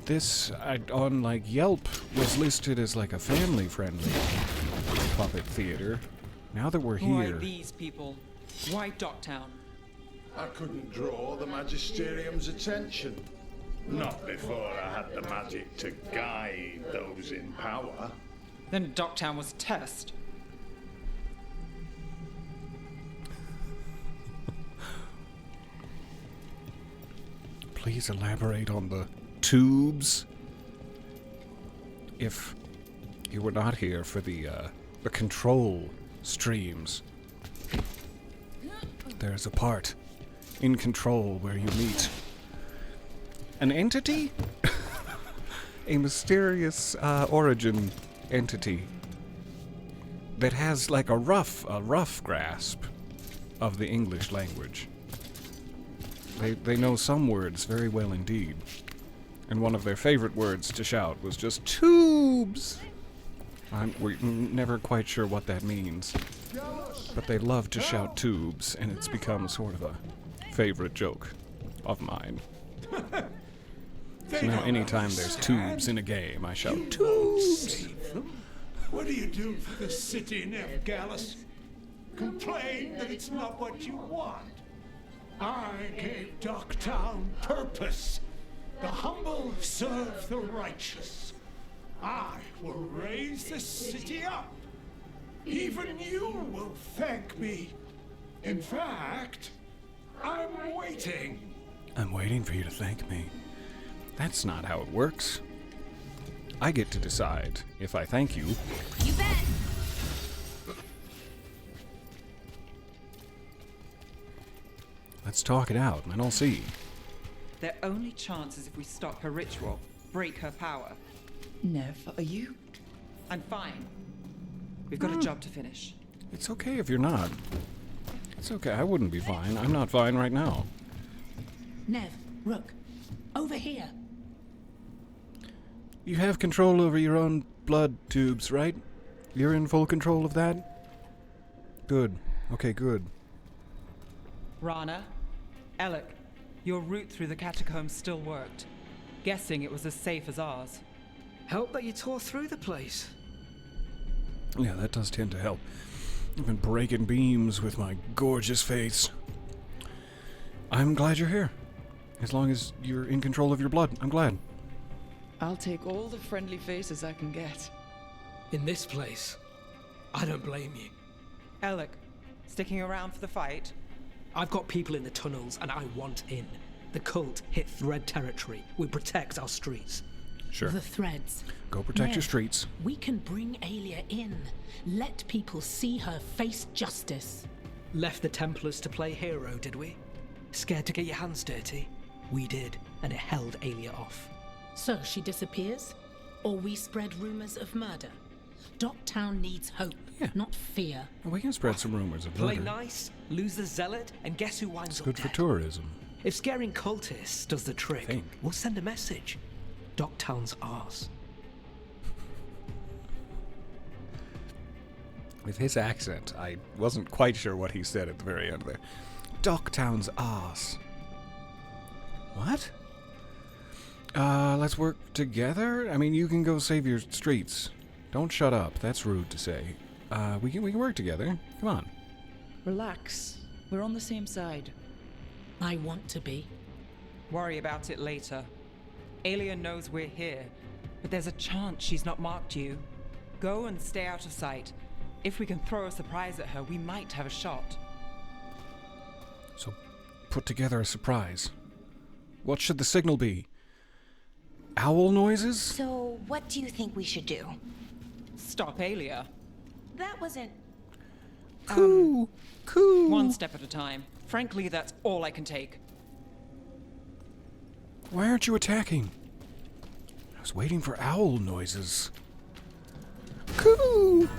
This, on like Yelp, was listed as like a family-friendly puppet theater. Now that we're Who here... are these people? Why Docktown? I couldn't draw the Magisterium's attention. Not before I had the magic to guide those in power. Then Docktown was test. Please elaborate on the tubes. If you were not here for the control streams, there's a part in Control where you meet an entity? A mysterious origin entity that has like a rough grasp of the English language. They know some words very well indeed. And one of their favorite words to shout was just tubes. We're never quite sure what that means. But they love to shout tubes, and it's become sort of a favorite joke of mine. So now anytime there's tubes in a game, I shout tubes. What do you do for the city, Nev Gallus? Complain that it's not what you want. I gave Docktown purpose. The humble serve the righteous. I will raise the city up. Even you will thank me. In fact, I'm waiting. I'm waiting for you to thank me. That's not how it works. I get to decide if I thank you. You bet. Let's talk it out, and I'll see. Their only chance is if we stop her ritual, break her power. Nev, are you? I'm fine. We've got a job to finish. It's okay if you're not. It's okay, I wouldn't be fine. I'm not fine right now. Nev, Rook, over here. You have control over your own blood tubes, right? You're in full control of that? Good. Okay, good. Rana, Alec, your route through the catacombs still worked. Guessing it was as safe as ours. Help that you tore through the place. Yeah, that does tend to help. I've been breaking beams with my gorgeous face. I'm glad you're here. As long as you're in control of your blood, I'm glad. I'll take all the friendly faces I can get. In this place, I don't blame you. Alec, sticking around for the fight? I've got people in the tunnels and I want in. The cult hit Thread territory. We protect our streets. Sure. The threads. Go protect Nev, your streets. We can bring Aelia in. Let people see her face justice. Left the Templars to play hero, did we? Scared to get your hands dirty? We did, and it held Aelia off. So she disappears? Or we spread rumors of murder? Docktown needs hope, not fear. We can spread some rumors of Play murder. nice, lose the zealot, and guess who winds It's up good for dead? tourism. If scaring cultists does the trick, we'll send a message. Docktown's ours. With his accent, I wasn't quite sure what he said at the very end there. Docktown's ass. What? Let's work together? I mean, you can go save your streets. Don't shut up. That's rude to say. We can work together. Come on. Relax. We're on the same side. I want to be. Worry about it later. Aelia knows we're here, but there's a chance she's not marked you. Go and stay out of sight. If we can throw a surprise at her, we might have a shot. So, put together a surprise. What should the signal be? Owl noises? So, what do you think we should do? Stop Aelia. That wasn't... Cool. Cool. One step at a time. Frankly, that's all I can take. Why aren't you attacking? I was waiting for owl noises. Coo!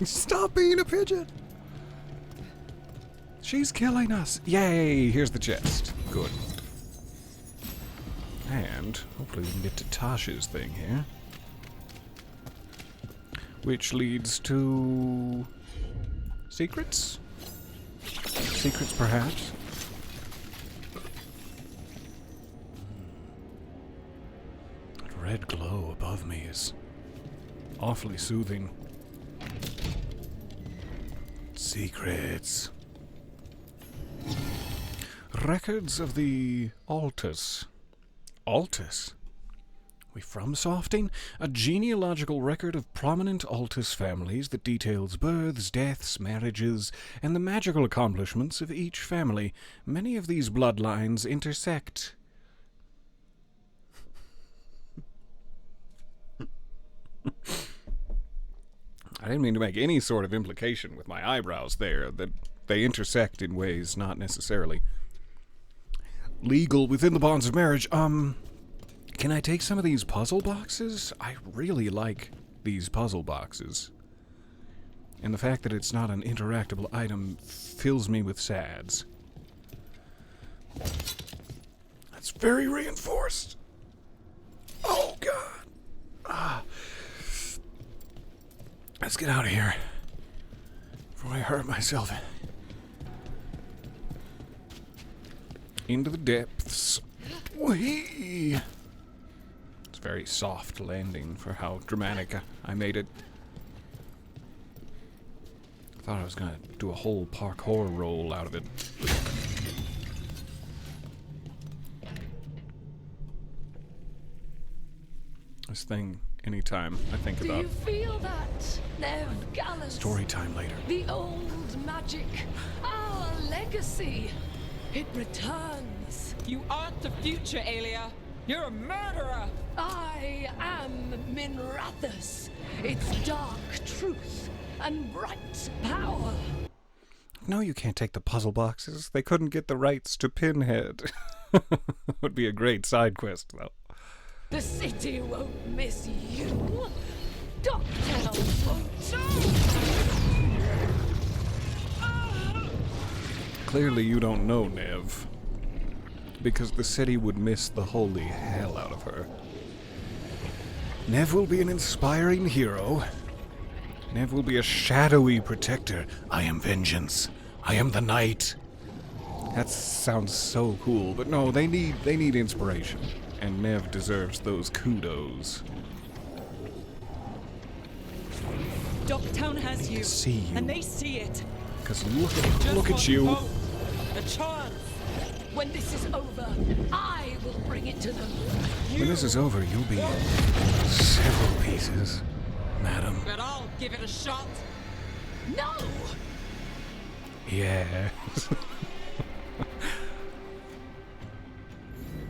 Stop being a pigeon! She's killing us. Yay! Here's the chest. Good. And hopefully we can get to Tasha's thing here. Which leads to... secrets? Secrets, perhaps? That red glow above me is awfully soothing. Secrets. Records of the Altus. Altus? We from Softing? A genealogical record of prominent Altus families that details births, deaths, marriages, and the magical accomplishments of each family. Many of these bloodlines intersect. I didn't mean to make any sort of implication with my eyebrows there, that they intersect in ways not necessarily legal within the bonds of marriage. Can I take some of these puzzle boxes? I really like these puzzle boxes. And the fact that it's not an interactable item fills me with sads. That's very reinforced. Oh, God. Ah. Let's get out of here before I hurt myself. Into the depths. Whee! It's a very soft landing for how dramatic I made it. I thought I was gonna do a whole parkour roll out of it. This thing, anytime I think about. Do you feel that, Nev Gallus? Story time later. The old magic, our legacy. It returns. You aren't the future, Aelia. You're a murderer. I am Minrathus. Its dark truth and bright power. No, you can't take the puzzle boxes. They couldn't get the rights to Pinhead. Would be a great side quest, though. The city won't miss you. Docktown won't too. Clearly you don't know, Nev. Because the city would miss the holy hell out of her. Nev will be an inspiring hero. Nev will be a shadowy protector. I am vengeance. I am the night. That sounds so cool, but no, they need inspiration. And Nev deserves those kudos. Docktown has you. See you. And they see it. Because look at you. A chance. When this is over, I will bring it to them. When this is over, you'll be in several pieces, madam. But I'll give it a shot. No! Yeah.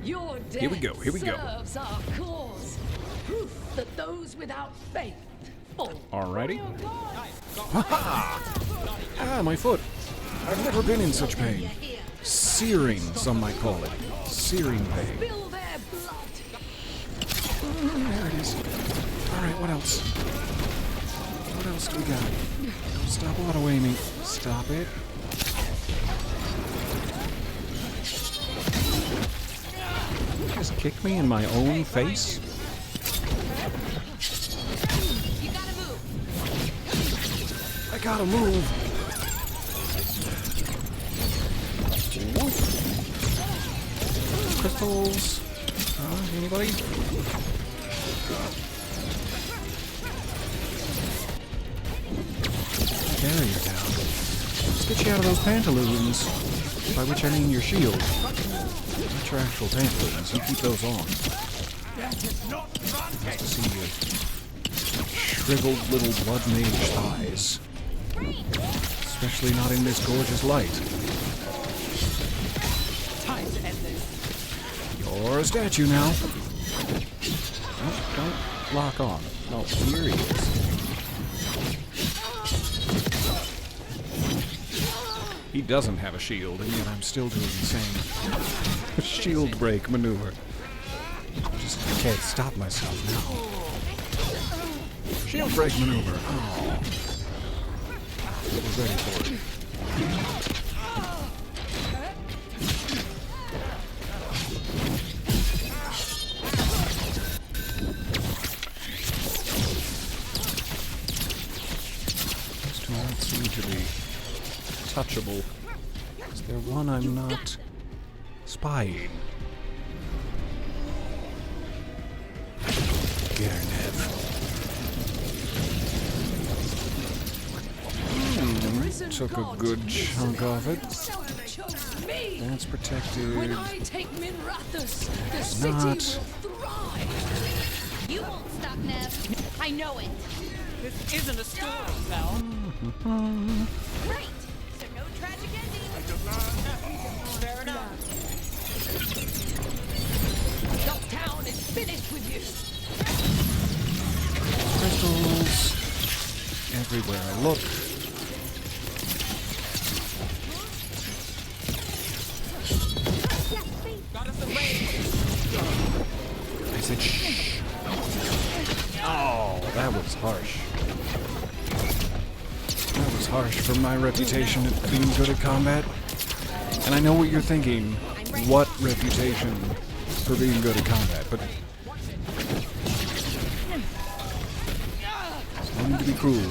Your death Here we go. serves our cause. Proof that those without faith fall. Alrighty. Ah, my foot. I've never been in such pain. Searing, some might call it. Searing pain. Spill their blood. There it is. Alright, what else? What else do we got? Stop auto-aiming. Stop it. Just kick me in my own face? You gotta move. I gotta move. Crystals. Anybody? There you go. Let's get you out of those pantaloons. By which I mean your shield. Not your actual pantaloons. You keep those on. Nice to see your shriveled little blood mage thighs. Especially not in this gorgeous light. Time to end this. You're a statue now. Don't lock on. No, here he is. He doesn't have a shield, and yet I'm still doing the same shield break maneuver. Just can't stop myself now. Shield break maneuver. Oh. I was ready for it. Those two don't seem to be touchable. Is there one I'm not spying? Get her, Nev. Took a good chunk of it. That's protected. When I take Minrathus, the It's city not. will thrive. You won't stop, Nev. I know it. This isn't a story, Val. Right. So no tragic ending. Fair enough. Ducktown is finished with you. Crystals everywhere I look. I said shh. Oh, that was harsh. That was harsh for my reputation at being good at combat. And I know what you're thinking. What reputation for being good at combat? But it's going to be cruel.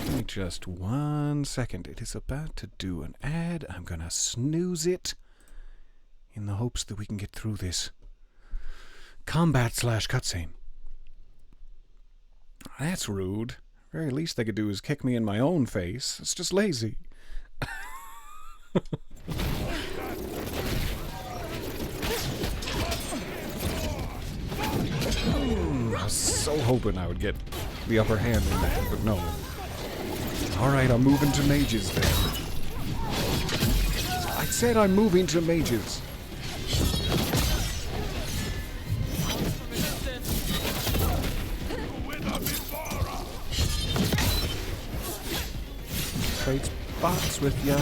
Give me just 1 second. It is about to do an ad. I'm gonna snooze it in the hopes that we can get through this combat / cutscene. That's rude. Very least they could do is kick me in my own face. It's just lazy. I was so hoping I would get the upper hand in that, but no. Alright, I'm moving to mages then. I said I'm moving to mages. Trade spots with ya.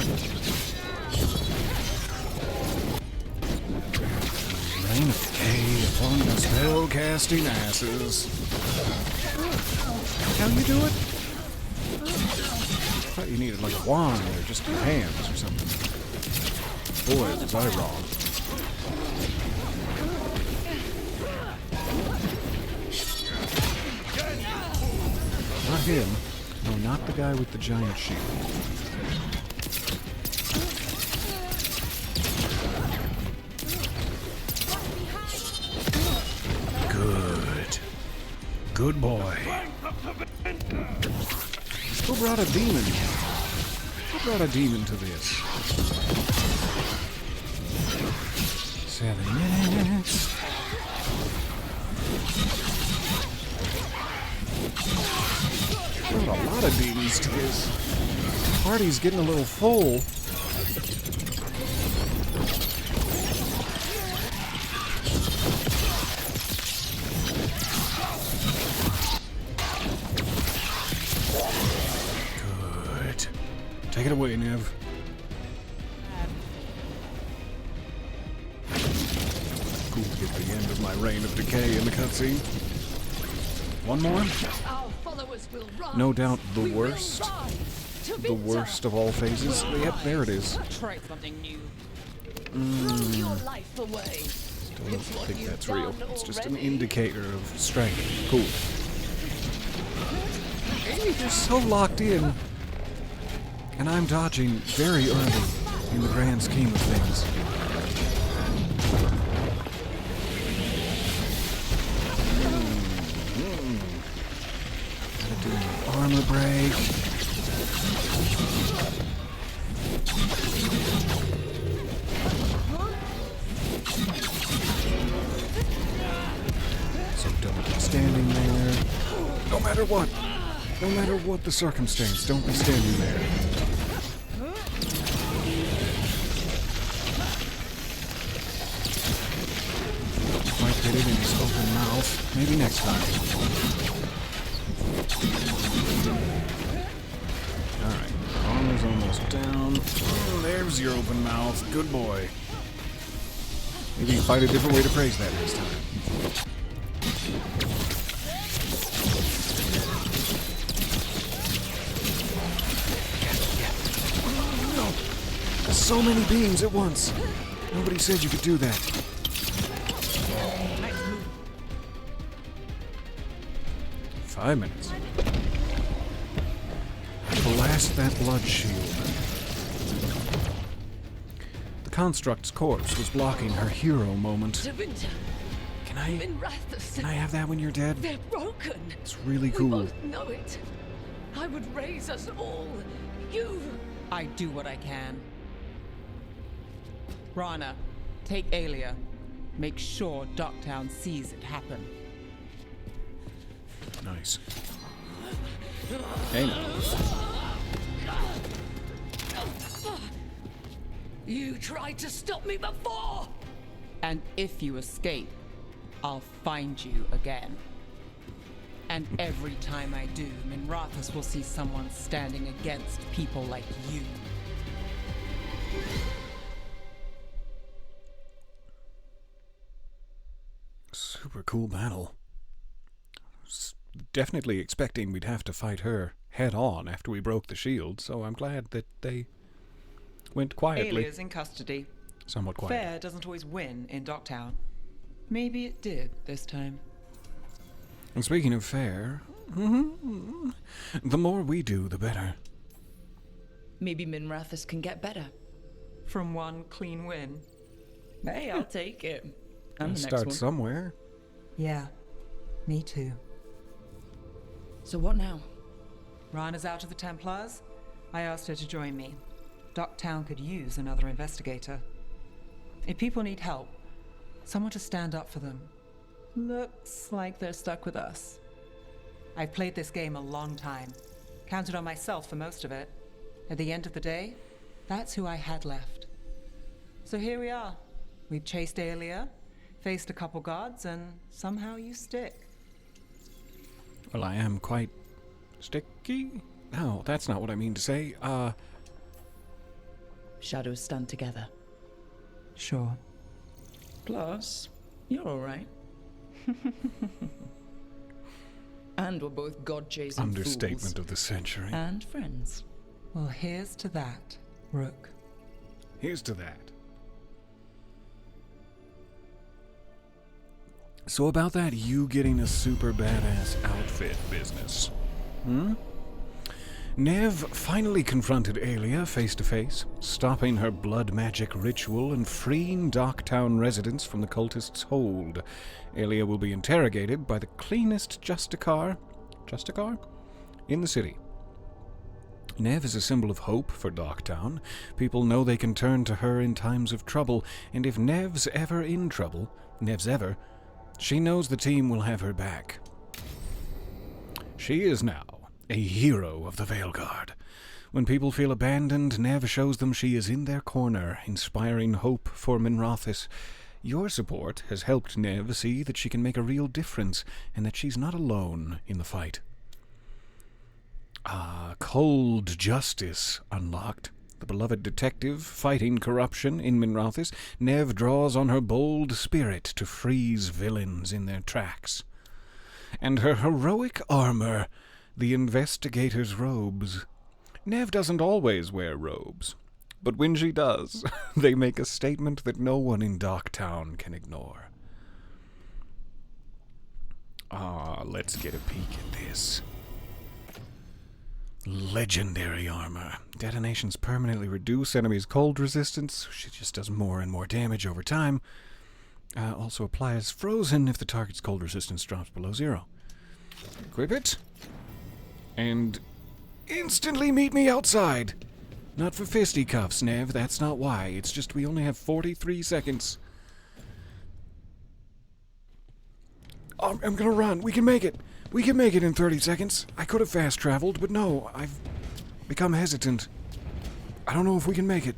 Rain of decay upon the spell casting asses. How you do it? I thought you needed like a wand or just your hands or something. Boy, was I wrong. Not him. No, not the guy with the giant shield. Good. Good boy. Who brought a demon? Who brought a demon to this? 7 minutes. Brought a lot of demons to this. Party's getting a little full. Good. Take it away, Nev. Cool to get the end of my reign of decay in the cutscene. One more? No doubt the worst. The worst of all phases. Yep, there it is. Try something new. Still don't think that's real. It's just an indicator of strength. Cool. You're so locked in. And I'm dodging very early in the grand scheme of things. Gotta do an armor break. So don't be standing there. No matter what. No matter what the circumstance, don't be standing there. Might hit it in his open mouth. Maybe next time. those down. There's your open mouth. Good boy. Maybe you find a different way to phrase that next time. No! So many beams at once. Nobody said you could do that. 5 minutes. Blast that blood shield. The construct's corpse was blocking her hero moment. Can I have that when you're dead? They're broken. It's really We cool. both know it. I would raise us all. You. I do what I can. Rana, take Aelia. Make sure Docktown sees it happen. Nice. Hey now. You tried to stop me before! And if you escape, I'll find you again. And every time I do, Minrathous will see someone standing against people like you. Super cool battle. Definitely expecting we'd have to fight her head on after we broke the shield, so I'm glad that they went quietly. Aelia's in custody. Somewhat quiet. Fair doesn't always win in Docktown. Maybe it did this time. And speaking of fair, the more we do, the better. Maybe Minrathous can get better. From one clean win. Hey, I'll take it. And the next Start one. somewhere. Yeah, me too. So what now? Rana's out of the Templars. I asked her to join me. Docktown could use another investigator. If people need help, someone to stand up for them. Looks like they're stuck with us. I've played this game a long time. Counted on myself for most of it. At the end of the day, that's who I had left. So here we are. We've chased Aelia, faced a couple guards, and somehow you stick. Well, I am quite sticky. No, that's not what I mean to say. Shadows stand together. Sure. Plus, you're alright. And we're both god-chasing Understatement fools. of the century. And friends. Well, here's to that, Rook. Here's to that. So about that you getting a super badass outfit business. Nev finally confronted Aelia face to face, stopping her blood magic ritual and freeing Docktown residents from the cultists' hold. Aelia will be interrogated by the cleanest Justicar in the city. Nev is a symbol of hope for Docktown. People know they can turn to her in times of trouble, and if Nev's ever in trouble, she knows the team will have her back. She is now a hero of the Veilguard. When people feel abandoned, Nev shows them she is in their corner, inspiring hope for Minrathous. Your support has helped Nev see that she can make a real difference, and that she's not alone in the fight. Cold justice unlocked. The beloved detective fighting corruption in Minrathous, Nev draws on her bold spirit to freeze villains in their tracks. And her heroic armor, the investigator's robes. Nev doesn't always wear robes, but when she does, they make a statement that no one in Docktown can ignore. Let's get a peek at this. Legendary armor. Detonations permanently reduce enemies' cold resistance. She just does more and more damage over time. Also applies frozen if the target's cold resistance drops below 0. Equip it. And instantly meet me outside. Not for fisticuffs, Nev. That's not why. It's just we only have 43 seconds. I'm gonna run. We can make it. We can make it in 30 seconds. I could have fast-traveled, but no, I've become hesitant. I don't know if we can make it.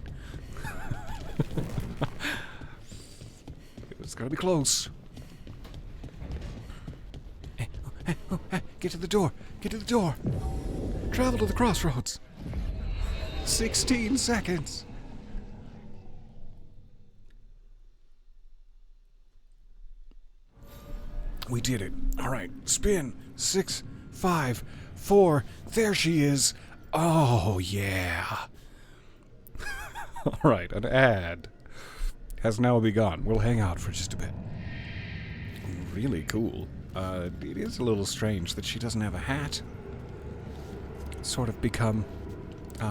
It's gotta be close. Get to the door. Get to the door. Travel to the crossroads. 16 seconds. We did it. All right, spin. 6, 5, 4. There she is. Oh, yeah. All right, an ad has now begun. We'll hang out for just a bit. Really cool. It is a little strange that she doesn't have a hat. It's sort of become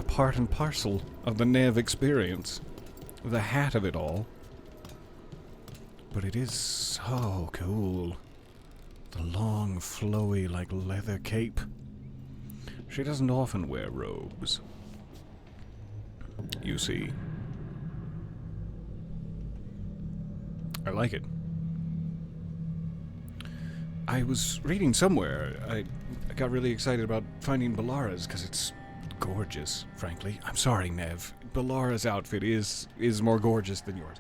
part and parcel of the Nev experience. The hat of it all. But it is so cool. The long, flowy, like leather cape. She doesn't often wear robes. You see. I like it. I was reading somewhere, I got really excited about finding Ballara's because it's gorgeous, frankly. I'm sorry, Nev. Ballara's outfit is more gorgeous than yours.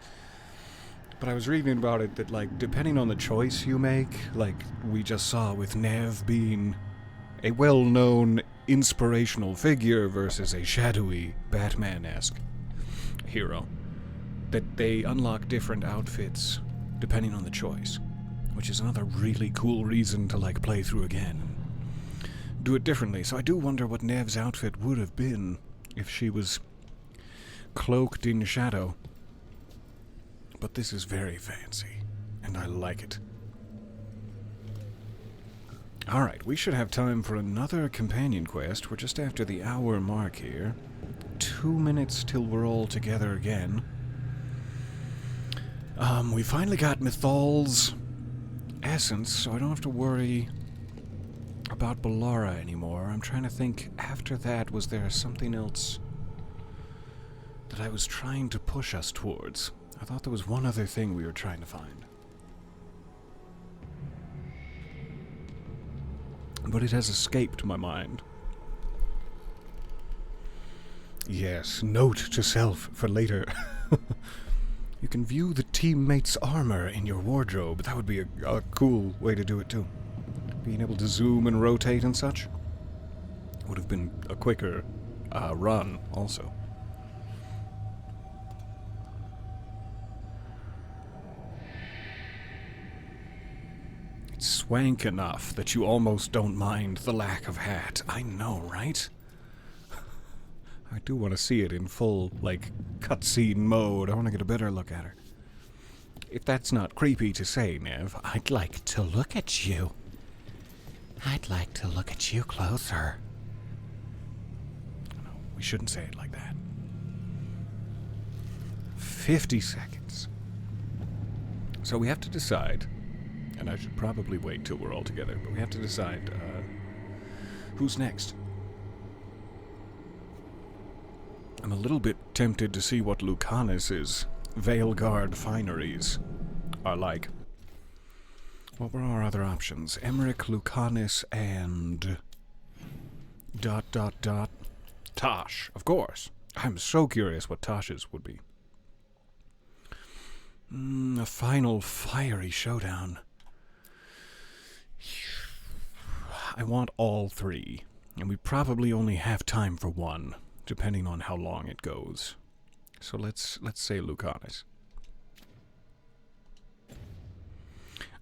But I was reading about it that, like, depending on the choice you make, like we just saw with Nev being a well-known inspirational figure versus a shadowy Batman-esque hero, that they unlock different outfits depending on the choice, which is another really cool reason to, like, play through again and do it differently. So I do wonder what Nev's outfit would have been if she was cloaked in shadow. But this is very fancy, and I like it. Alright, we should have time for another companion quest. We're just after the hour mark here. 2 minutes till we're all together again. We finally got Mythal's essence, so I don't have to worry about Ballara anymore. I'm trying to think, after that, was there something else that I was trying to push us towards? I thought there was one other thing we were trying to find. But it has escaped my mind. Yes, note to self for later. You can view the teammate's armor in your wardrobe. That would be a cool way to do it too. Being able to zoom and rotate and such would have been a quicker run also. It's swank enough that you almost don't mind the lack of hat. I know, right? I do want to see it in full, like, cutscene mode. I want to get a better look at her. If that's not creepy to say, Nev, I'd like to look at you. I'd like to look at you closer. No, we shouldn't say it like that. 50 seconds. So we have to decide, and I should probably wait till we're all together, but we have to decide, who's next. I'm a little bit tempted to see what Lucanus's Veilguard fineries are like. What were our other options? Emmerich, Lucanus, and... ... Tosh, of course. I'm so curious what Tosh's would be. A final fiery showdown. I want all three, and we probably only have time for one, depending on how long it goes. So let's say Lucanus.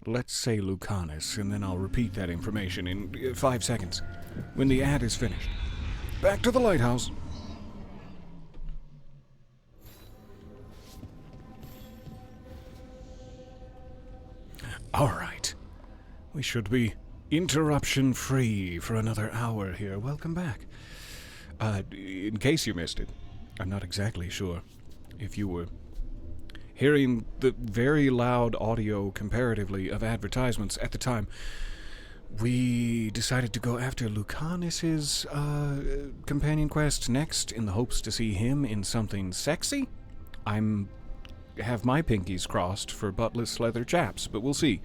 Let's say Lucanus, and then I'll repeat that information in 5 seconds, when the ad is finished. Back to the lighthouse. All right. We should be interruption-free for another hour here. Welcome back. In case you missed it, I'm not exactly sure if you were hearing the very loud audio, comparatively, of advertisements at the time. We decided to go after Lucanus's companion quest next in the hopes to see him in something sexy. Have my pinkies crossed for buttless leather chaps, but we'll see.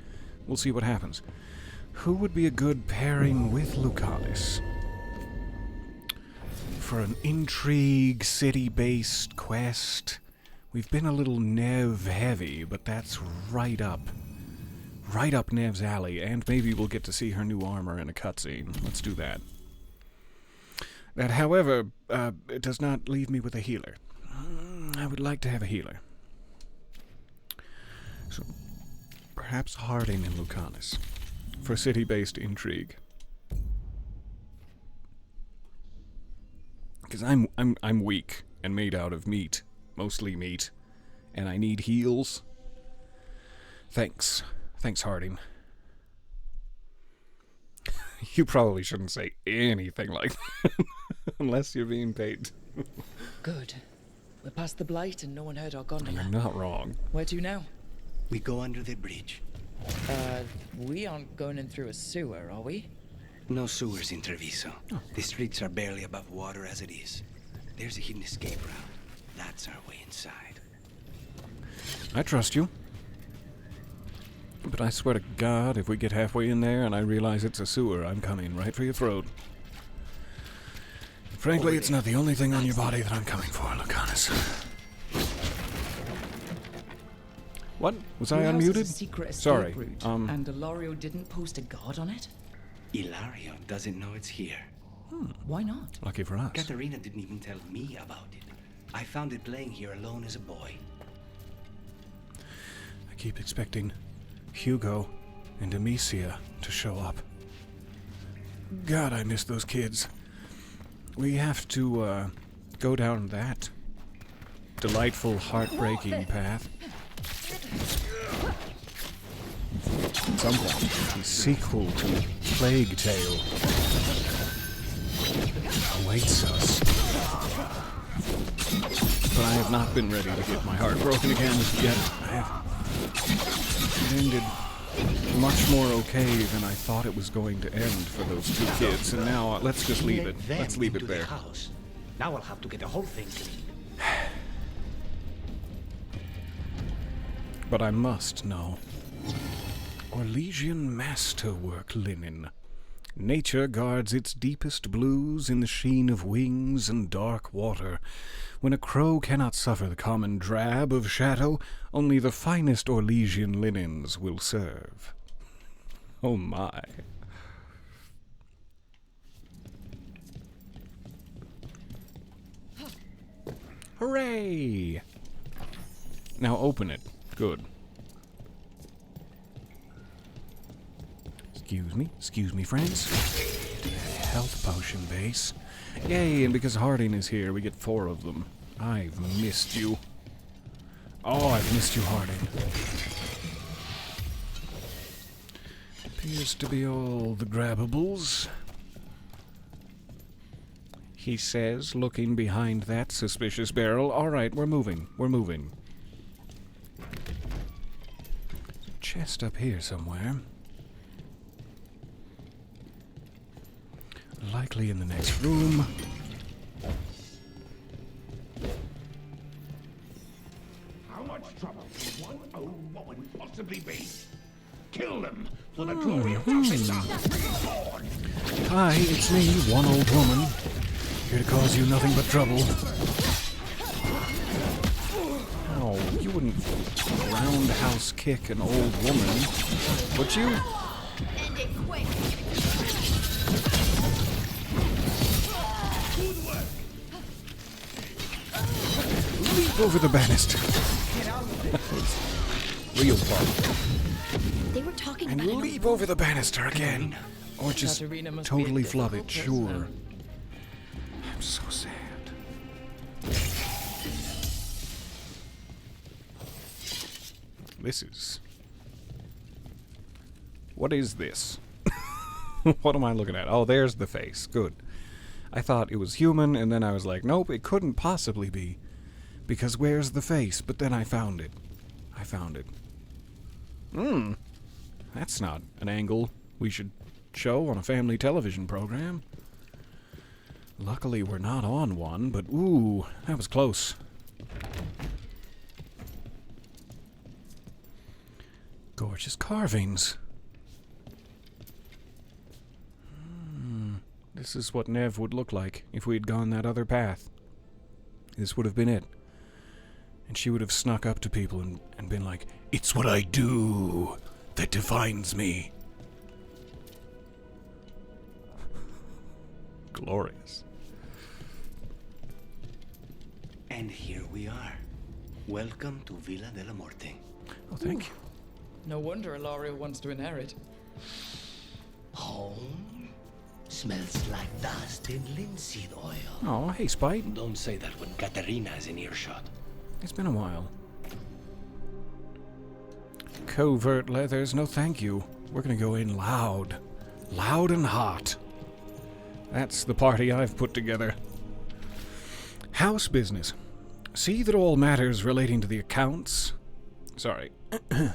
We'll see what happens. Who would be a good pairing with Lucanus for an intrigue, city-based quest? We've been a little Nev-heavy, but that's right up Nev's alley, and maybe we'll get to see her new armor in a cutscene. Let's do that. That, however, it does not leave me with a healer. I would like to have a healer. So, perhaps Harding and Lucanus, for city-based intrigue. Because I'm weak and made out of meat, mostly meat, and I need heals. Thanks, Harding. You probably shouldn't say anything like that unless you're being paid. Good. We're past the blight and no one heard our gunning. You're not wrong. Where to now? We go under the bridge. We aren't going in through a sewer, are we? No sewers in Treviso. The streets are barely above water as it is. There's a hidden escape route. That's our way inside. I trust you. But I swear to God, if we get halfway in there and I realize it's a sewer, I'm coming right for your throat. Frankly, it's not the only thing on your body that I'm coming for, Lucanus. What? Was I Your house is unmuted? a secret escape Sorry. route, and Ilario didn't post a guard on it? Ilario doesn't know it's here. Why not? Lucky for us. Katerina didn't even tell me about it. I found it playing here alone as a boy. I keep expecting Hugo and Amicia to show up. God, I miss those kids. We have to, go down that delightful, heartbreaking path. At some point, the sequel to Plague Tale awaits us. But I have not been ready to get my heart broken again yet. It ended much more okay than I thought it was going to end for those two kids, and now let's just leave it. Let's leave it there. Now I'll have to get the whole thing clean. But I must know. Orlesian masterwork linen. Nature guards its deepest blues in the sheen of wings and dark water. When a crow cannot suffer the common drab of shadow, only the finest Orlesian linens will serve. Oh my. Hooray! Now open it. Good. Excuse me, friends. Health potion base. Yay, and because Harding is here, we get 4 of them. I've missed you. Oh, I've missed you, Harding. Appears to be all the grabbables. He says, looking behind that suspicious barrel. Alright, we're moving. We're moving. There's a chest up here somewhere. Likely in the next room. How much trouble can one old woman possibly be? Kill them for the glory of Officer Reborn! Hi, it's me, one old woman. Here to cause you nothing but trouble. Oh, you wouldn't roundhouse kick an old woman, would you? End it quick. Leap over the banister. That was real fun. They were talking And about leap over the banister again. Or just Katerina must be a totally flub it, difficult sure. person. I'm so sad. This is... What is this? What am I looking at? Oh, there's the face. Good. I thought it was human, and then I was like, nope, it couldn't possibly be. Because where's the face? But then I found it. I found it. That's not an angle we should show on a family television program. Luckily, we're not on one, but ooh, that was close. Gorgeous carvings. This is what Nev would look like if we'd gone that other path. This would have been it. And she would have snuck up to people and been like, "It's what I do that defines me." Glorious. And here we are. Welcome to Villa de la Morte. Oh, thank you. No wonder Ilario wants to inherit. Home? Smells like dust and linseed oil. Oh, hey, Spite. Don't say that when Katerina is in earshot. It's been a while. Covert leathers, no thank you. We're gonna go in loud. Loud and hot. That's the party I've put together. House business. See that all matters relating to the accounts... Sorry.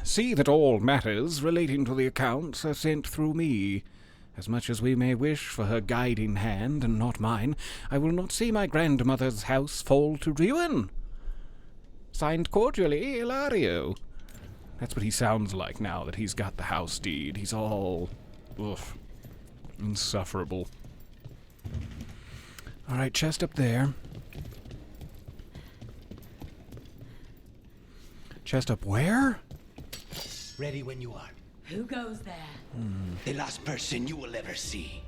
See that all matters relating to the accounts are sent through me. As much as we may wish for her guiding hand, and not mine, I will not see my grandmother's house fall to ruin. Signed cordially, Ilario. That's what he sounds like now that he's got the house deed. He's all... oof. Insufferable. Alright, chest up there. Chest up where? Ready when you are. Who goes there? The last person you will ever see.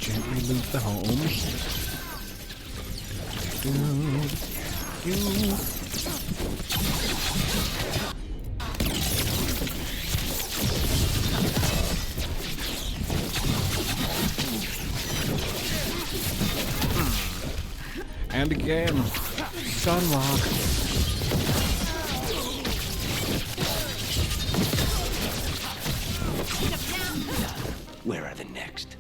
Gently loot the home. And again, Sunlock. Where are the next?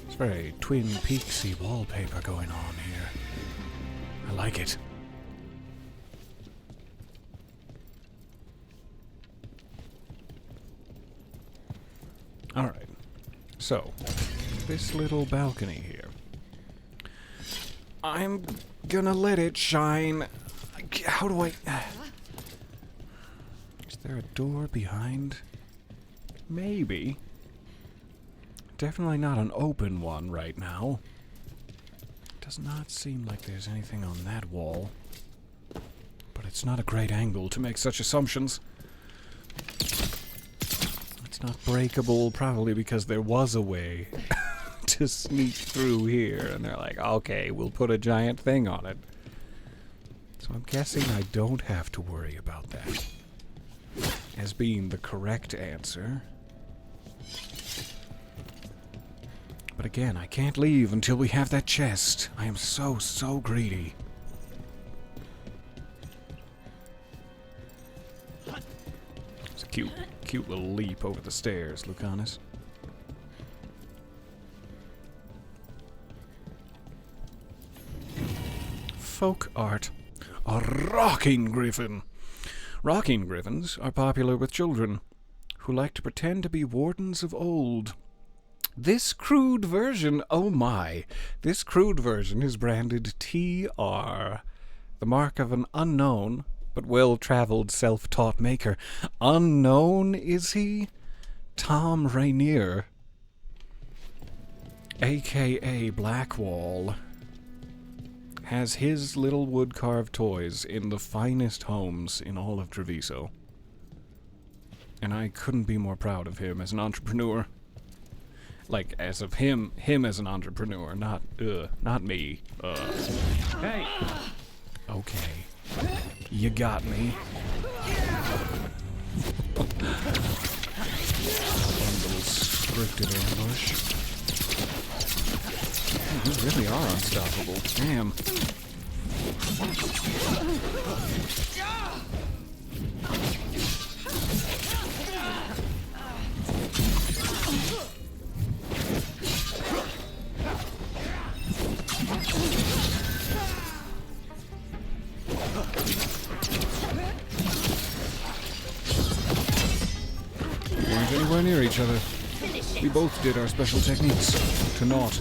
It's very Twin Peaksy wallpaper going on here. I like it. Alright. So, this little balcony here. I'm gonna let it shine. How do I... Is there a door behind? Maybe. Definitely not an open one right now. Does not seem like there's anything on that wall. But it's not a great angle to make such assumptions. It's not breakable, probably because there was a way to sneak through here, and they're like, okay, we'll put a giant thing on it. So I'm guessing I don't have to worry about that as being the correct answer. But again, I can't leave until we have that chest. I am so, so greedy. It's a cute little leap over the stairs, Lucanus. Folk art. A rocking griffin. Rocking griffins are popular with children who like to pretend to be wardens of old. This crude version, oh my, this crude version is branded TR, the mark of an unknown but well-traveled self-taught maker. Unknown, is he? Tom Rainier, a.k.a. Blackwall, has his little wood-carved toys in the finest homes in all of Treviso. And I couldn't be more proud of him as an entrepreneur. Like, as of him as an entrepreneur, not me. Hey! Okay. You got me. One little scripted ambush. Oh, you really are unstoppable. Damn. We weren't anywhere near each other. We both did our special techniques to naught.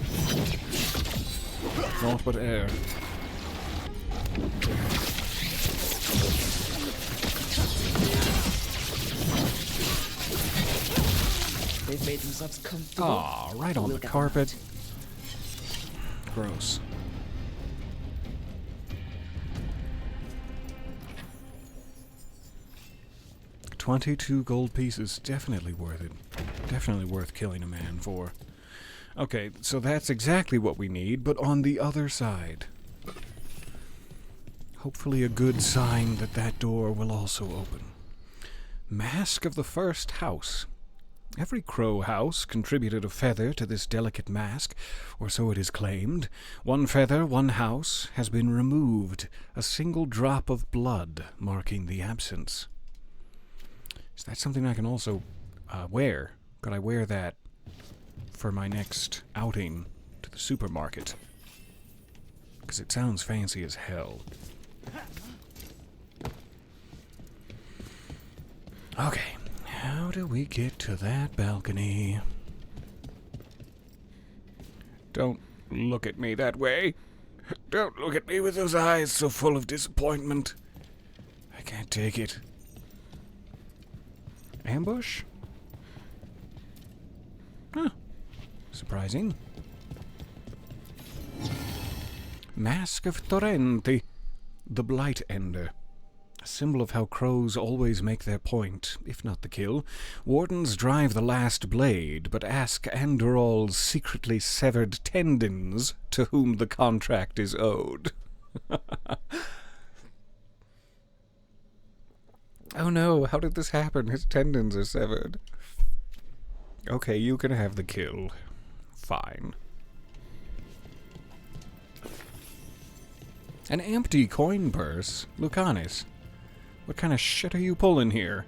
Naught but air. They've made themselves comfortable. Aw, right on the carpet. Gross. $22 gold pieces. Definitely worth it. Definitely worth killing a man for. Okay, so that's exactly what we need, but on the other side. Hopefully a good sign that that door will also open. Mask of the first house. Every crow house contributed a feather to this delicate mask, or so it is claimed. One feather, one house, has been removed, a single drop of blood marking the absence. Is that something I can also wear? Could I wear that for my next outing to the supermarket? Because it sounds fancy as hell. Okay, how do we get to that balcony? Don't look at me that way. Don't look at me with those eyes so full of disappointment. I can't take it. Ambush? Huh. Surprising. Mask of Torrenti. The Blight Ender. A symbol of how crows always make their point, if not the kill. Wardens drive the last blade, but ask Andorol's secretly severed tendons to whom the contract is owed. Oh no, how did this happen? His tendons are severed. Okay, you can have the kill. Fine. An empty coin purse? Lucanis, what kind of shit are you pulling here?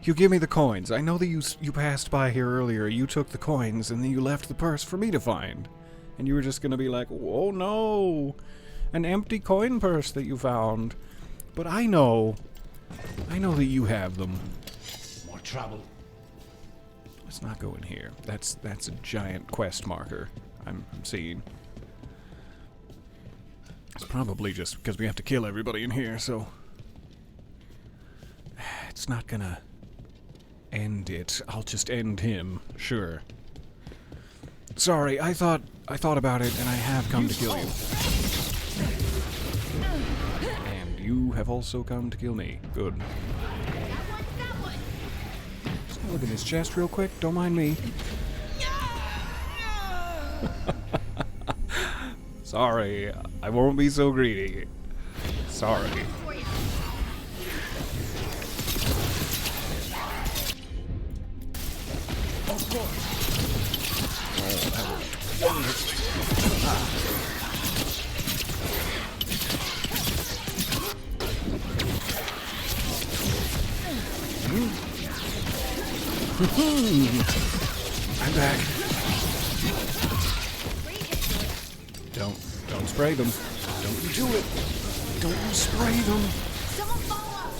You give me the coins. I know that you passed by here earlier, you took the coins, and then you left the purse for me to find. And you were just gonna be like, oh no, an empty coin purse that you found. But I know that you have them. More trouble. Let's not go in here. That's a giant quest marker I'm seeing. It's probably just because we have to kill everybody in here, so it's not gonna end it. I'll just end him, sure. Sorry, I thought about it, and I have come to kill you. And you have also come to kill me. Good. Just look at his chest real quick. Don't mind me. Sorry, I won't be so greedy. Sorry. Of course. Oh, that was wonderful. I'm back. Don't spray them. Don't you do it. Don't you spray them. Someone follow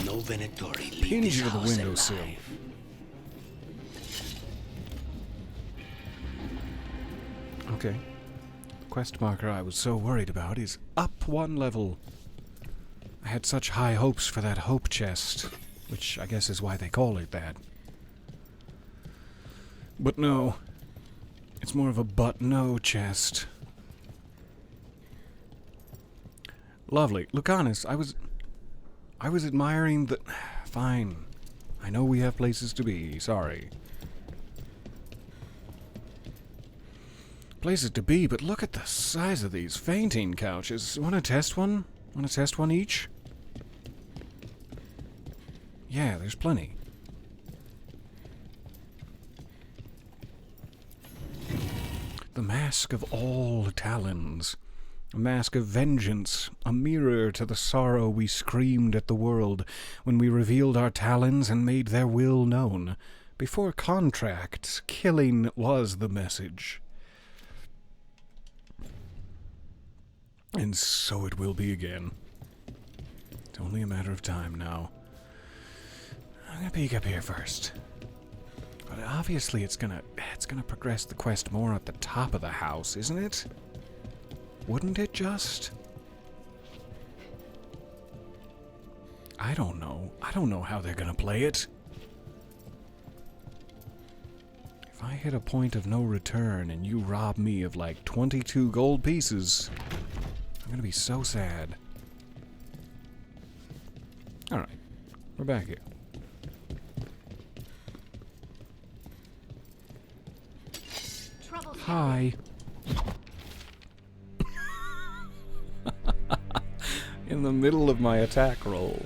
No Venatori leave Pin this you to the house windowsill. alive. Okay. The quest marker I was so worried about is up one level. I had such high hopes for that hope chest, which I guess is why they call it that. But no. It's more of a but-no chest. Lovely. Lucanus, I was admiring the... Fine. I know we have places to be. Sorry. Places to be, but look at the size of these fainting couches. Want to test one? Want to test one each? Yeah, there's plenty. The mask of all talons. A mask of vengeance, a mirror to the sorrow we screamed at the world when we revealed our talons and made their will known. Before contracts, killing was the message. And so it will be again. It's only a matter of time now. I'm gonna peek up here first. But obviously it's gonna progress the quest more at the top of the house, isn't it? Wouldn't it just? I don't know. I don't know how they're gonna play it. If I hit a point of no return and you rob me of like 22 gold pieces, I'm gonna be so sad. Alright, we're back here. Hi. In the middle of my attack roll,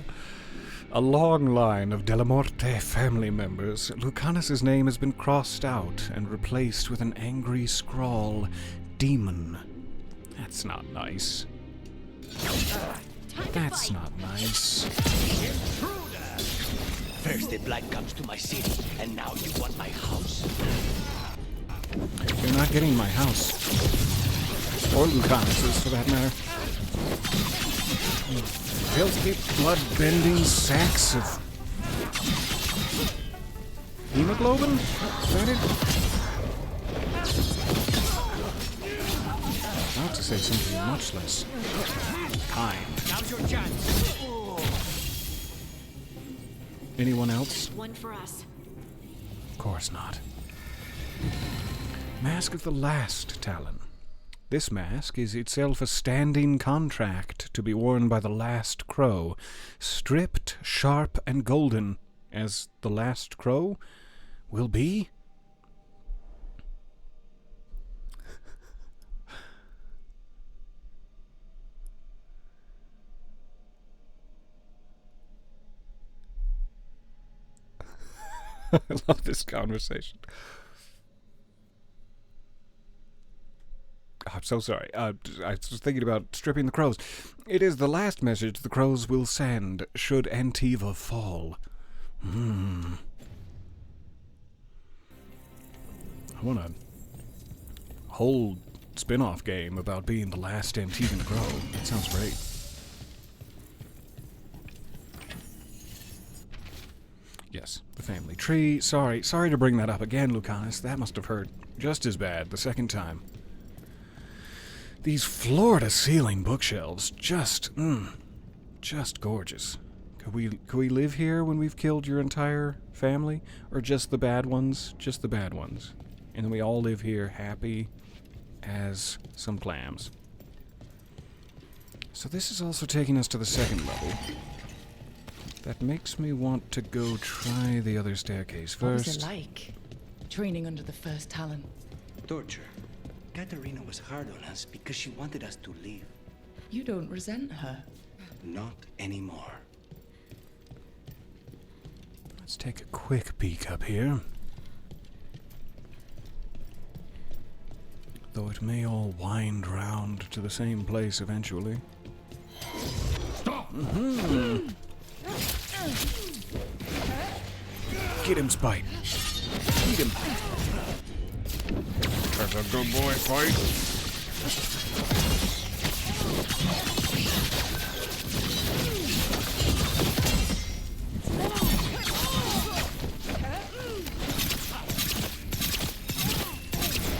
a long line of Delamorte family members, Lucanus's name has been crossed out and replaced with an angry scrawl, Demon. That's not nice. That's not nice. First the blight comes to my city, and now you want my house? You're not getting my house. Or Lucanus's, for that matter. You filthy, blood-bending sacks of... hemoglobin? Is that it? I have to say something much less kind. Now's your chance. Anyone else? One for us. Of course not. Mask of the Last Talon. This mask is itself a standing contract to be worn by the last crow, stripped, sharp, and golden, as the last crow will be. I love this conversation. I'm so sorry. I was thinking about stripping the crows. It is the last message the crows will send should Antiva fall. I want a whole spin-off game about being the last Antivan crow. That sounds great. Yes, the family tree. Sorry to bring that up again, Lucanus. That must have hurt just as bad the second time. These floor-to-ceiling bookshelves, just gorgeous. Could we live here when we've killed your entire family? Or just the bad ones? Just the bad ones. And then we all live here happy as some clams. So this is also taking us to the second level. That makes me want to go try the other staircase first. What was it like, training under the first Talon? Torture. Katarina was hard on us because she wanted us to leave. You don't resent her. Not anymore. Let's take a quick peek up here. Though it may all wind round to the same place eventually. Stop! Get him, Spite. Eat him. That's a good boy, Spite.